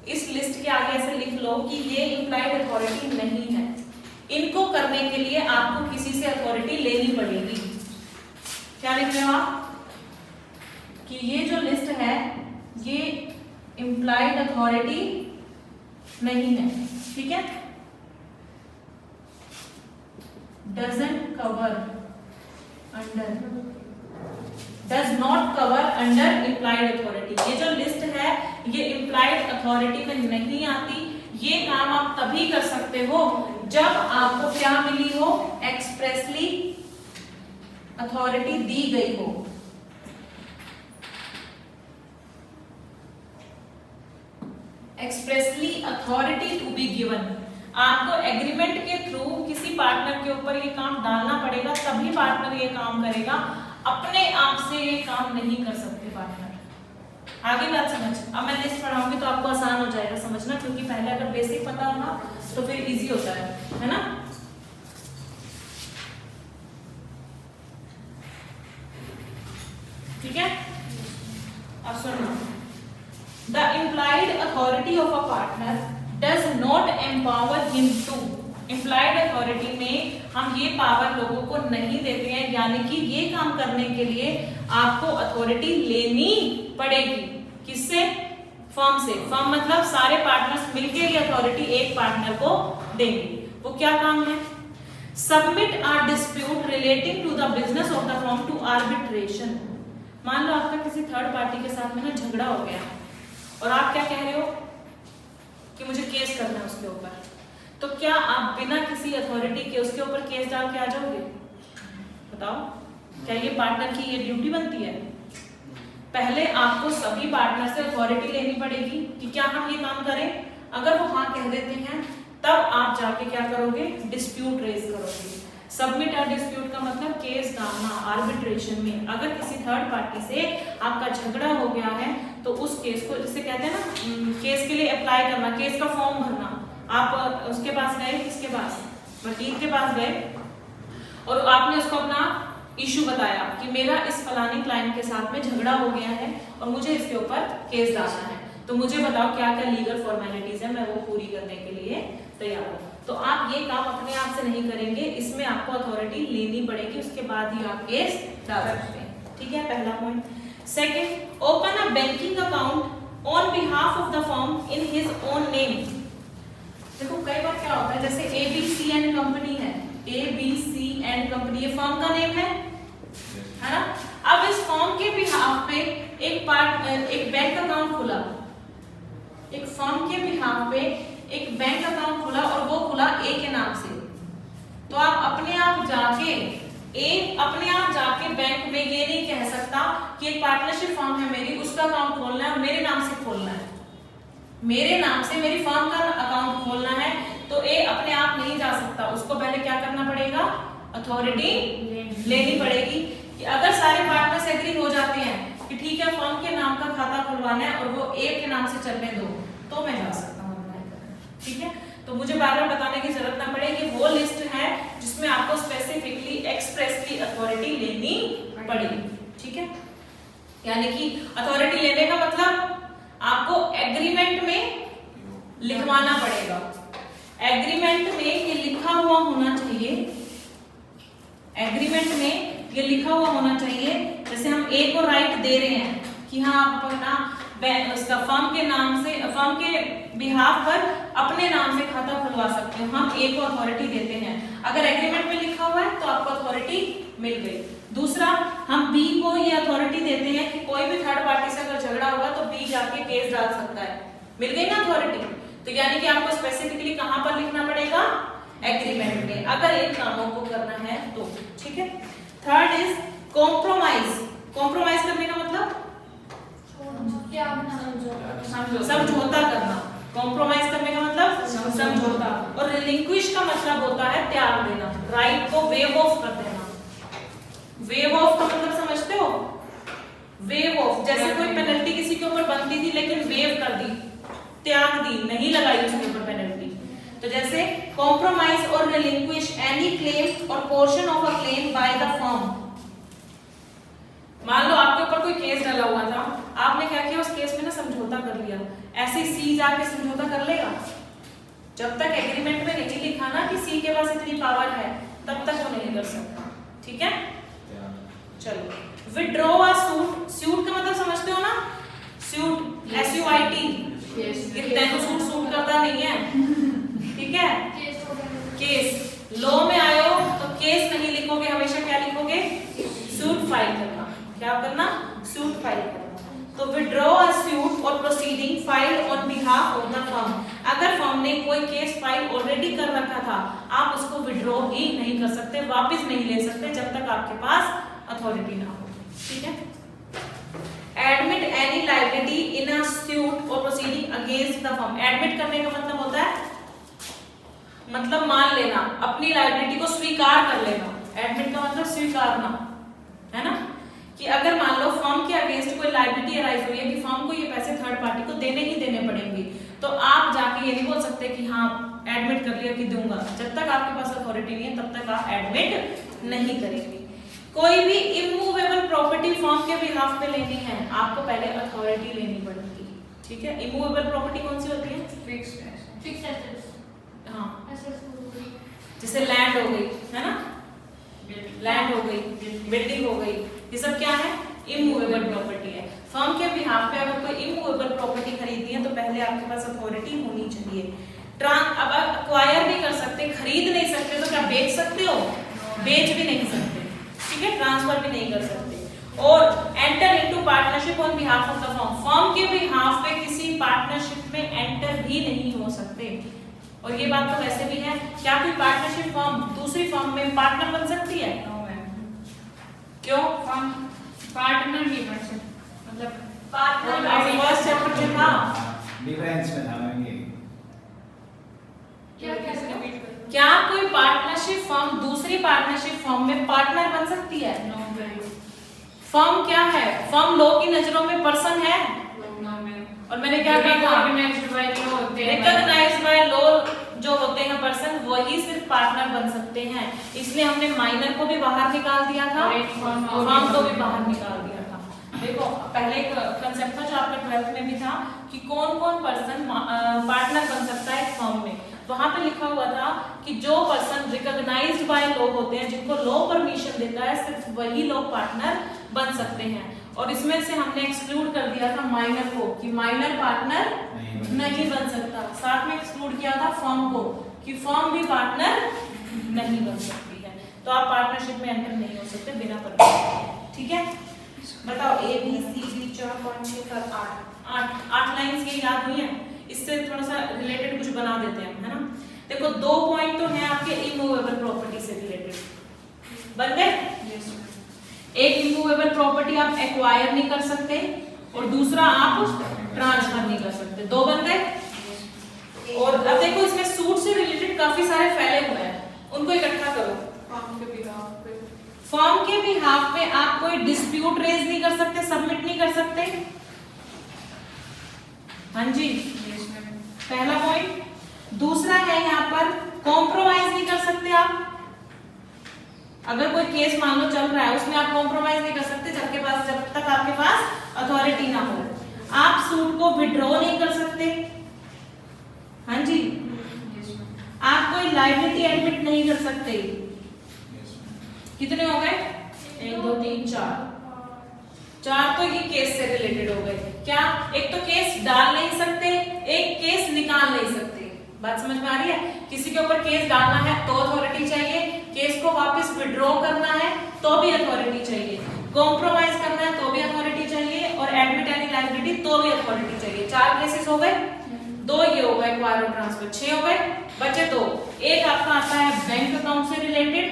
इस लिस्ट के आगे ऐसे लिख लो कि ये इम्प्लाइड अथॉरिटी नहीं है। इनको करने के लिए आपको किसी से अथॉरिटी लेनी पड़ेगी। क्या लिख रहे हो आप? कि ये जो लिस्ट है ये इम्प्लाइड अथॉरिटी नहीं है। ठीक है, doesn't cover under, does not cover under implied authority। ये जो लिस्ट है ये implied authority में नहीं आती। ये काम आप तभी कर सकते हो जब आपको क्या मिली हो? एक्सप्रेसली अथॉरिटी दी गई हो। Expressly authority to be given. आपको एग्रीमेंट के थ्रू किसी पार्टनर के ऊपर ये काम डालना पड़ेगा, तभी पार्टनर ये काम करेगा। अपने आप से ये काम नहीं कर सकते पार्टनर। आगे बात समझ। अब मैं लिस्ट पढ़ाऊंगी तो आपको आसान हो जाएगा समझना, क्योंकि पहले अगर बेसिक पता हो ना तो फिर इजी होता है ना? ठीक है, अब सुनो। The implied authority of a partner does not empower him to। implied authority में हम ये पावर लोगों को नहीं देते हैं, यानी कि ये काम करने के लिए आपको अथॉरिटी लेनी पड़ेगी। किससे? फर्म से। फर्म मतलब सारे पार्टनर्स मिलकर ये अथॉरिटी एक पार्टनर को देंगे। वो क्या काम है? Submit a dispute relating to the business of the firm to arbitration. मान लो आपका किसी थर्ड पार्टी के साथ में ना झगड़ा हो गया और आप क्या कह रहे हो कि मुझे केस करना है उसके ऊपर, तो क्या आप बिना किसी अथॉरिटी के उसके ऊपर केस डाल के आ जाओगे? बताओ, क्या ये पार्टनर की ये ड्यूटी बनती है? पहले आपको सभी पार्टनर से अथॉरिटी लेनी पड़ेगी कि क्या हम ये काम करें। अगर वो हाँ कह देते हैं तब आप जाके क्या करोगे? डिस्प्यूट रेज करोगे। सबमिट अ डिस्प्यूट का मतलब केस डालना आर्बिट्रेशन में। अगर किसी थर्ड पार्टी से आपका झगड़ा हो गया है तो उस केस को, जिसे कहते हैं ना केस के लिए अप्लाई करना, केस का फॉर्म भरना। आप उसके पास गए, किसके पास? वकील के पास गए और आपने उसको अपना इशू बताया कि मेरा इस फलानी क्लाइंट के साथ में झगड़ा हो गया है और मुझे इसके ऊपर केस डालना है, तो मुझे बताओ क्या क्या लीगल फॉर्मेलिटीज है, मैं वो पूरी करने के लिए तैयार हूँ। तो आप ये काम अपने आप से नहीं करेंगे, इसमें आपको अथॉरिटी लेनी पड़ेगी, उसके बाद ही आप केस डाल सकते हैं। ठीक है, पहला point. Second, open a banking account on behalf of the firm in his own name. देखो कई बार क्या होता है, जैसे ABC एंड कंपनी है, ABC एंड कंपनी, ये फर्म का नेम है ना? अब इस फर्म के बिहाफ पे एक बैंक अकाउंट खुला, एक फर्म के बिहाफ पे एक बैंक अकाउंट खुला और वो खुला A के नाम से। तो आप अपने आप जाके बैंक में ये नहीं कह सकता कि एक पार्टनरशिप फर्म है मेरी, उसका अकाउंट खोलना है, मेरे नाम से खोलना है, मेरे नाम से मेरी फर्म का अकाउंट खोलना है। तो A अपने आप नहीं जा सकता, उसको पहले क्या करना पड़ेगा? अथॉरिटी लेनी पड़ेगी। कि अगर सारे पार्टनर्स एग्री हो जाते हैं कि ठीक है फर्म के नाम का खाता खुलवाना है और वो A के नाम से चलने दो, तो मैं जा सकता हूँ। ठीक है, तो मुझे बार बार बताने की जरूरत ना पड़ेगी। वो लिस्ट है जिसमें आपको स्पेसिफिकली एक्सप्रेसली अथॉरिटी लेनी पड़ेगी। ठीक है, यानी कि अथॉरिटी लेने का मतलब आपको एग्रीमेंट में लिखवाना पड़ेगा एग्रीमेंट में ये लिखा हुआ होना चाहिए, एग्रीमेंट में ये लिखा हुआ होना चाहिए, जैसे हम ए को राइट दे रहे हैं कि हाँ आप अपना उसका फर्म के नाम से, फर्म के बिहाफ पर अपने नाम से खाता खुलवा सकते हो, हम ए को अथॉरिटी देते हैं। अगर एग्रीमेंट में लिखा हुआ है तो आपको अथॉरिटी मिल गई। दूसरा, हम बी को ये अथॉरिटी देते हैं कि कोई भी थर्ड पार्टी से अगर झगड़ा होगा तो बी जाके केस डाल सकता है, मिल गई ना अथॉरिटी। तो यानी कि आपको स्पेसिफिकली कहां पर लिखना पड़ेगा, एग्रीमेंट में, अगर इन कामों को करना है तो, ठीक है। Third is compromise. कॉम्प्रोमाइज करने का मतलब क्या बना समझौता करना। कॉम्प्रोमाइज करने का मतलब समझौता, और रिलिंक्विश का मतलब होता है त्याग देना, राइट को वेव ऑफ कर देना। वेव ऑफ का मतलब समझते हो, वेव ऑफ, जैसे कोई पेनल्टी किसी के ऊपर बनती थी लेकिन वेव कर दी, त्याग दी, नहीं लगाई उसके ऊपर पेनल्टी। तो जैसे कॉम्प्रोमाइज और रिलिंक्विश एनी क्लेम और portion of a claim bye the firm. मान लो आपके ऊपर कोई केस डाला हुआ था, आपने क्या किया, उस केस में ना समझौता कर लिया, ऐसे सी जाके समझौता कर लेगा? जब तक एग्रीमेंट में नहीं लिखा ना कि सी के पास इतनी पावर है, तब तक वो नहीं कर सकता, ठीक है। चलो, विड्रॉ अ सूट। सूट का मतलब समझते हो ना, सूट SUIT, तेन सूट सूट करता नहीं है, ठीक है। केस, लॉ में आए हो तो केस नहीं लिखोगे, हमेशा क्या लिखोगे, सूट फाइल करना। क्या करना, सूट फाइल करना। तो विड्रॉ अ सूट और proceeding file on behalf of the firm. अगर फर्म ने कोई केस फाइल ऑलरेडी कर रखा था, आप उसको विड्रॉ ही नहीं कर सकते, वापस नहीं ले सकते जब तक आपके पास अथॉरिटी ना हो, ठीक है। Admit any liability in a suit और proceeding against the firm. Admit करने का मतलब होता है, मतलब मान लेना, अपनी लायबिलिटी को स्वीकार कर लेना। एडमिट का मतलब स्वीकारना है ना, कि अगर मान लो फर्म के अगेंस्ट कोई लायबिलिटी अराइज हुई है कि फर्म को ये पैसे थर्ड पार्टी को देने ही देने पड़ेंगे, तो आप जाके ये नहीं बोल सकते कि हाँ एडमिट कर लिया कि दूंगा। जब तक आपके पास अथॉरिटी नहीं है तब तक आप एडमिट नहीं करेंगे। कोई भी इमूवेबल प्रॉपर्टी फर्म के बिहाफ पे लेनी है, आपको पहले अथॉरिटी लेनी पड़ेगी, ठीक है। इमूवेबल प्रॉपर्टी कौन सी होती है, फिक्स्ड एसेट्स, हाँ, एसेट्स जैसे लैंड हो गई है ना, लैंड हो गई, बिल्डिंग हो गई, ये सब क्या है, इमूवेबल प्रॉपर्टी है। फर्म के बिहाफ पे अगर कोई इमूवेबल प्रॉपर्टी खरीदनी है तो पहले आपके पास अथॉरिटी होनी चाहिए। अब अक्वायर नहीं कर सकते, खरीद नहीं सकते, तो क्या बेच सकते हो, बेच भी नहीं सकते, ठीक है, ट्रांसफर भी नहीं कर सकते। और enter into partnership on behalf of the firm. Firm के बिहाफ पे किसी पार्टनरशिप में एंटर भी नहीं हो सकते। और ये बात तो वैसे भी है, क्या कोई पार्टनरशिप फर्म दूसरी फर्म में पार्टनर बन सकती है? क्यों? पार्टनर नहीं बन सकते, मतलब पार्टनर फर्स्ट चैप्टर में था, डिफरेंस में था मैम ये। क्या कोई पार्टनरशिप फर्म दूसरी पार्टनरशिप फर्म में पार्टनर बन सकती है? फर्म क्या है, फर्म लॉ की नजरों में पर्सन है, और मैंने क्या कहा, रिकॉग्नाइज्ड बाय लॉ जो होते हैं पर्सन, वही सिर्फ पार्टनर बन सकते हैं। इसलिए हमने माइनर को भी बाहर निकाल दिया था, फर्म को भी बाहर निकाल दिया था। देखो पहले एक कंसेप्ट था जो आपका 12th में भी था कि कौन कौन पर्सन पार्टनर बन सकता है फर्म में। वहां पे लिखा हुआ था कि जो पर्सन रिकॉग्नाइज्ड बाय लॉ होते हैं, जिनको लॉ परमिशन देता है, सिर्फ वही लोग पार्टनर बन सकते हैं। और इसमें से हमने एक्सक्लूड कर दिया था माइनर को, कि माइनर पार्टनर नहीं बन सकता। साथ में एक्सक्लूड किया था फर्म को, कि फर्म भी पार्टनर नहीं बन सकती है। तो आप पार्टनरशिप में एंटर नहीं हो सकते बिना परमिशन, ठीक है। बताओ A B C D 4 8 lines ये याद हुई है? इससे थोड़ा सा रिलेटेड कुछ बना देते हैं, है ना। देखो 2 पॉइंट तो है आपके इमूवेबल प्रॉपर्टी से रिलेटेड, बन गए। एक इमूवेबल प्रॉपर्टी आप एक्वायर नहीं कर सकते, और दूसरा आप ट्रांसफर नहीं कर सकते, 2 बन गए। और अब देखो इसमें सूट से रिलेटेड काफी सारे फैले हुए हैं, उनको इकट्ठा करो। फर्म के बिहाफ पे आप कोई डिस्प्यूट रेज नहीं कर सकते, सबमिट नहीं कर सकते, हाँ जी, पहला पॉइंट। दूसरा है यहाँ पर कॉम्प्रोमाइज नहीं कर सकते आप। अगर कोई केस मान लो चल रहा है, उसमें आप कॉम्प्रोमाइज नहीं कर सकते जब तक आपके पास अथॉरिटी ना हो। आप सूट को विड्रॉ नहीं कर सकते, हाँ जी। लायबिलिटी एडमिट नहीं कर सकते। कितने हो गए? 1 2 3 4 तो ये केस से रिलेटेड हो गए। क्या? एक तो केस डाल नहीं सकते, एक केस निकाल नहीं सकते। बात समझ में आ रही है? किसी के ऊपर केस डालना है तो अथॉरिटी चाहिए, केस को वापस विड्रॉ करना है तो भी अथॉरिटी चाहिए, कॉम्प्रोमाइज करना है तो भी अथॉरिटी चाहिए, और एडमिट एनी लायबिलिटी तो भी अथॉरिटी चाहिए। 4 केसेस हो गए, 2 ये हो गए एक्वायर और ट्रांसफर, 6 हो गए, बचे 2। एक आपका आता है बैंक अकाउंट से रिलेटेड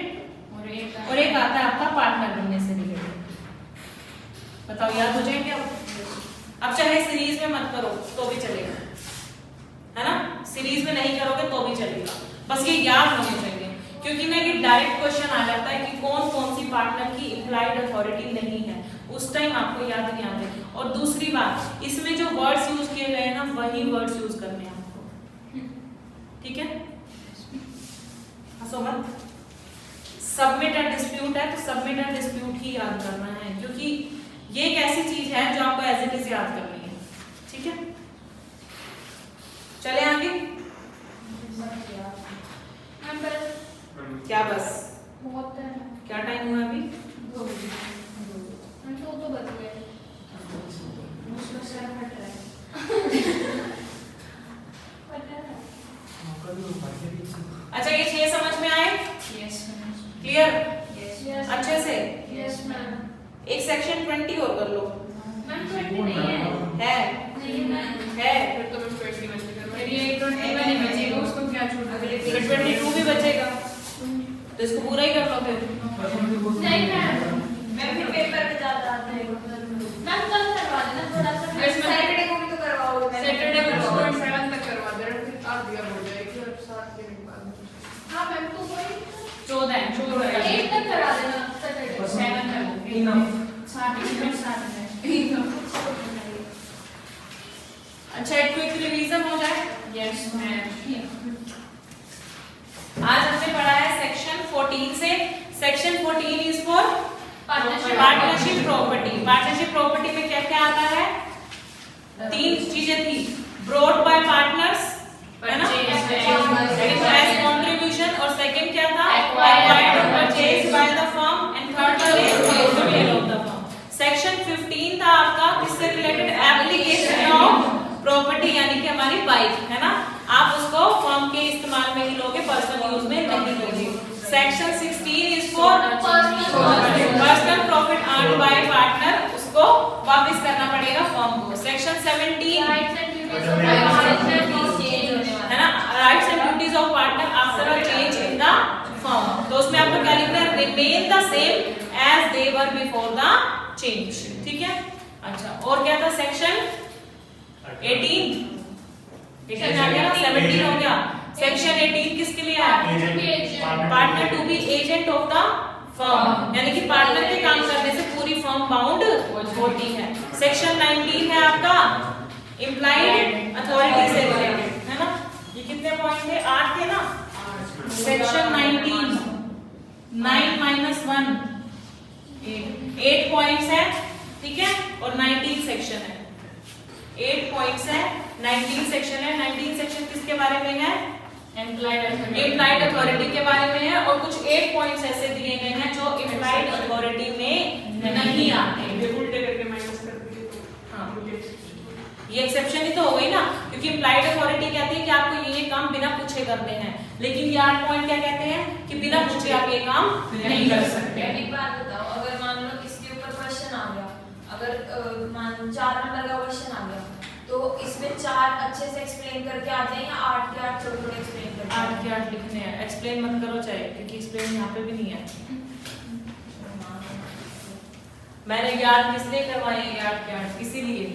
और एक आता है आपका पार्टनर बनने से रिलेटेड। बताओ याद हो जाएंगे अब चाहे सीरीज में मत करो तो भी चलेगा, है ना? सीरीज में नहीं करोगे तो भी चलेगा, बस ये याद होने चाहिए, क्योंकि ना ये डायरेक्ट क्वेश्चन आ जाता है कि कौन कौन सी पार्टनर की इम्प्लाइड अथॉरिटी नहीं है, उस टाइम आपको याद नहीं आते। और दूसरी बात, इसमें जो वर्ड्स यूज किए गए हैं ना वही वर्ड्स यूज करने हैं आपको, ठीक है? हंसो मत। सबमिट एंड डिस्प्यूट है तो सबमिट एंड डिस्प्यूट ही याद करना है, क्योंकि ये एक ऐसी चीज है जो आपको एज इट इज याद करनी है, ठीक है? चले आगे। क्या बस? बहुत है। क्या टाइम हुआ अभी? 2 तो बज गए। मुझको सर फट रहा है। अच्छा, ये 6 समझ में आए? Yes ma'am. क्लियर? Yes, अच्छे से? Yes ma'am. एक सेक्शन 20 और कर लो। मैम 20 नहीं है। नहीं मैम। है फिर तो मैं 21 से करूँगा। मेरी एक 21 ही बचेगा, उसको क्या छूट फिर 22 भी बचेगा, तो इसको पूरा ही कर लो फिर। नहीं मैम। मैं फिर पेपर में ज्यादा आता है। मैम कल करवा देना थोड़ा सा। Yes, ma'am. सैटरडे को भी तो करवाओगे। सैटरडे को उसको करवाओ। 7 तक करवा दे रहे फिर 8 दिया हो जाएगी और 7 के बाद। हाँ मैम तो वही 14 है, 14 है। 8 तक करा देना सैटरडे। 7 है। 7 है। अच्छा, एक क्विक रिवीजन हो जाए। Yes ma'am. आज हमने पढ़ा है सेक्शन 14 से। Section 14 is for partnership property. Partnership property में क्या क्या आता है? 3 चीजें थी, ब्रॉट बाय पार्टनर्स, है ना, एज कंट्रीब्यूशन, और सेकंड क्या था? एक्वायर्ड और purchased by the firm, and third था sale of the firm. Section 15 था आपका किससे रिलेटेड? एप्लीकेशन ऑफ प्रॉपर्टी, यानी कि हमारी बाइक, है ना, आप उसको फर्म के इस्तेमाल में ही लोगे, पर्सनल यूज में नहीं लोगे। Section 16 is for personal profit earn by partner, उसको वापस करना पड़ेगा फर्म को। सेक्शन 17 है ना, rights and duties of partner after a change in the firm, तो उसमें आपको क्या लिखना है? Remain the same as they were before the change, ठीक है? अच्छा, और क्या था? सेक्शन 18 आ गया ना, 17 हो गया। सेक्शन 18 किसके लिए है? Partner to be agent of the firm, यानी कि पार्टनर के काम करने से पूरी फर्म बाउंड होती है। सेक्शन 19 है आपका इम्प्लाइड अथॉरिटी से रिलेटेड, है ना? ये कितने पॉइंट थे? 8 थे ना। सेक्शन 19 9 - 1 8 पॉइंट्स है, ठीक है? और 19 सेक्शन है, 8 पॉइंट्स है, 19 सेक्शन है। 19 सेक्शन किसके बारे में है? इम्प्लाइड अथॉरिटी के बारे में है, और कुछ 8 पॉइंट्स ऐसे दिए गए हैं जो इम्प्लाइड अथॉरिटी में नहीं आते। उल्टे करके माइनस कर दिए तो हाँ, ये एक्सेप्शन ही तो हो गई ना, क्योंकि इम्प्लाइड अथॉरिटी कहती है कि आपको ये काम बिना पूछे करने हैं, लेकिन ये 8 पॉइंट क्या कहते हैं कि बिना पूछे आप ये काम नहीं कर सकते। एक बात बताओ, अगर मान लो इसके ऊपर क्वेश्चन आ गया, अगर मान 4 नंबर का क्वेश्चन आ गया, तो इसमें 4 अच्छे से एक्सप्लेन करके आ जाए या 8 के 8 छोटे-छोटे एक्सप्लेन करके? 8 के 8 लिखने हैं, एक्सप्लेन मत करो चाहे, क्योंकि एक्सप्लेन यहाँ पे भी नहीं है। मैंने याद किस लिए करवाए 8 के 8? इसीलिए,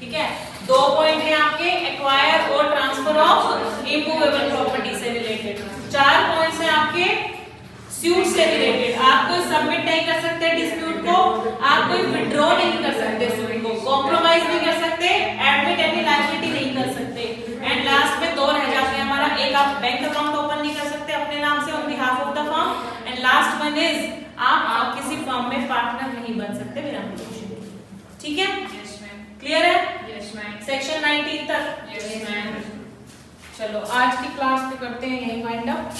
ठीक है? 2 पॉइंट है आपके एक्वायर और ट्रांसफर ऑफ इमूवेबल प्रॉपर्टी से रिलेटेड। 4 पॉइंट्स हैं आपके सूट से रिलेटेड। आप कोई सबमिट नहीं कर सकते डिस्प्यूट को, आप कोई विड्रॉ नहीं कर सकते सूट को, कॉम्प्रोमाइज नहीं कर सकते, एडमिट एनी लायबिलिटी नहीं कर सकते, एंड लास्ट में 2 रह जाते हैं हमारा। एक, आप बैंक अकाउंट ओपन नहीं कर सकते अपने नाम से on behalf of the firm, and last one is आप किसी फर्म में पार्टनर नहीं बन सकते बिना परमिशन के, ठीक है? Yes ma'am. क्लियर है? Yes ma'am. सेक्शन 19 तक। Yes ma'am. चलो आज की क्लास पे करते हैं यही वाइंड अप।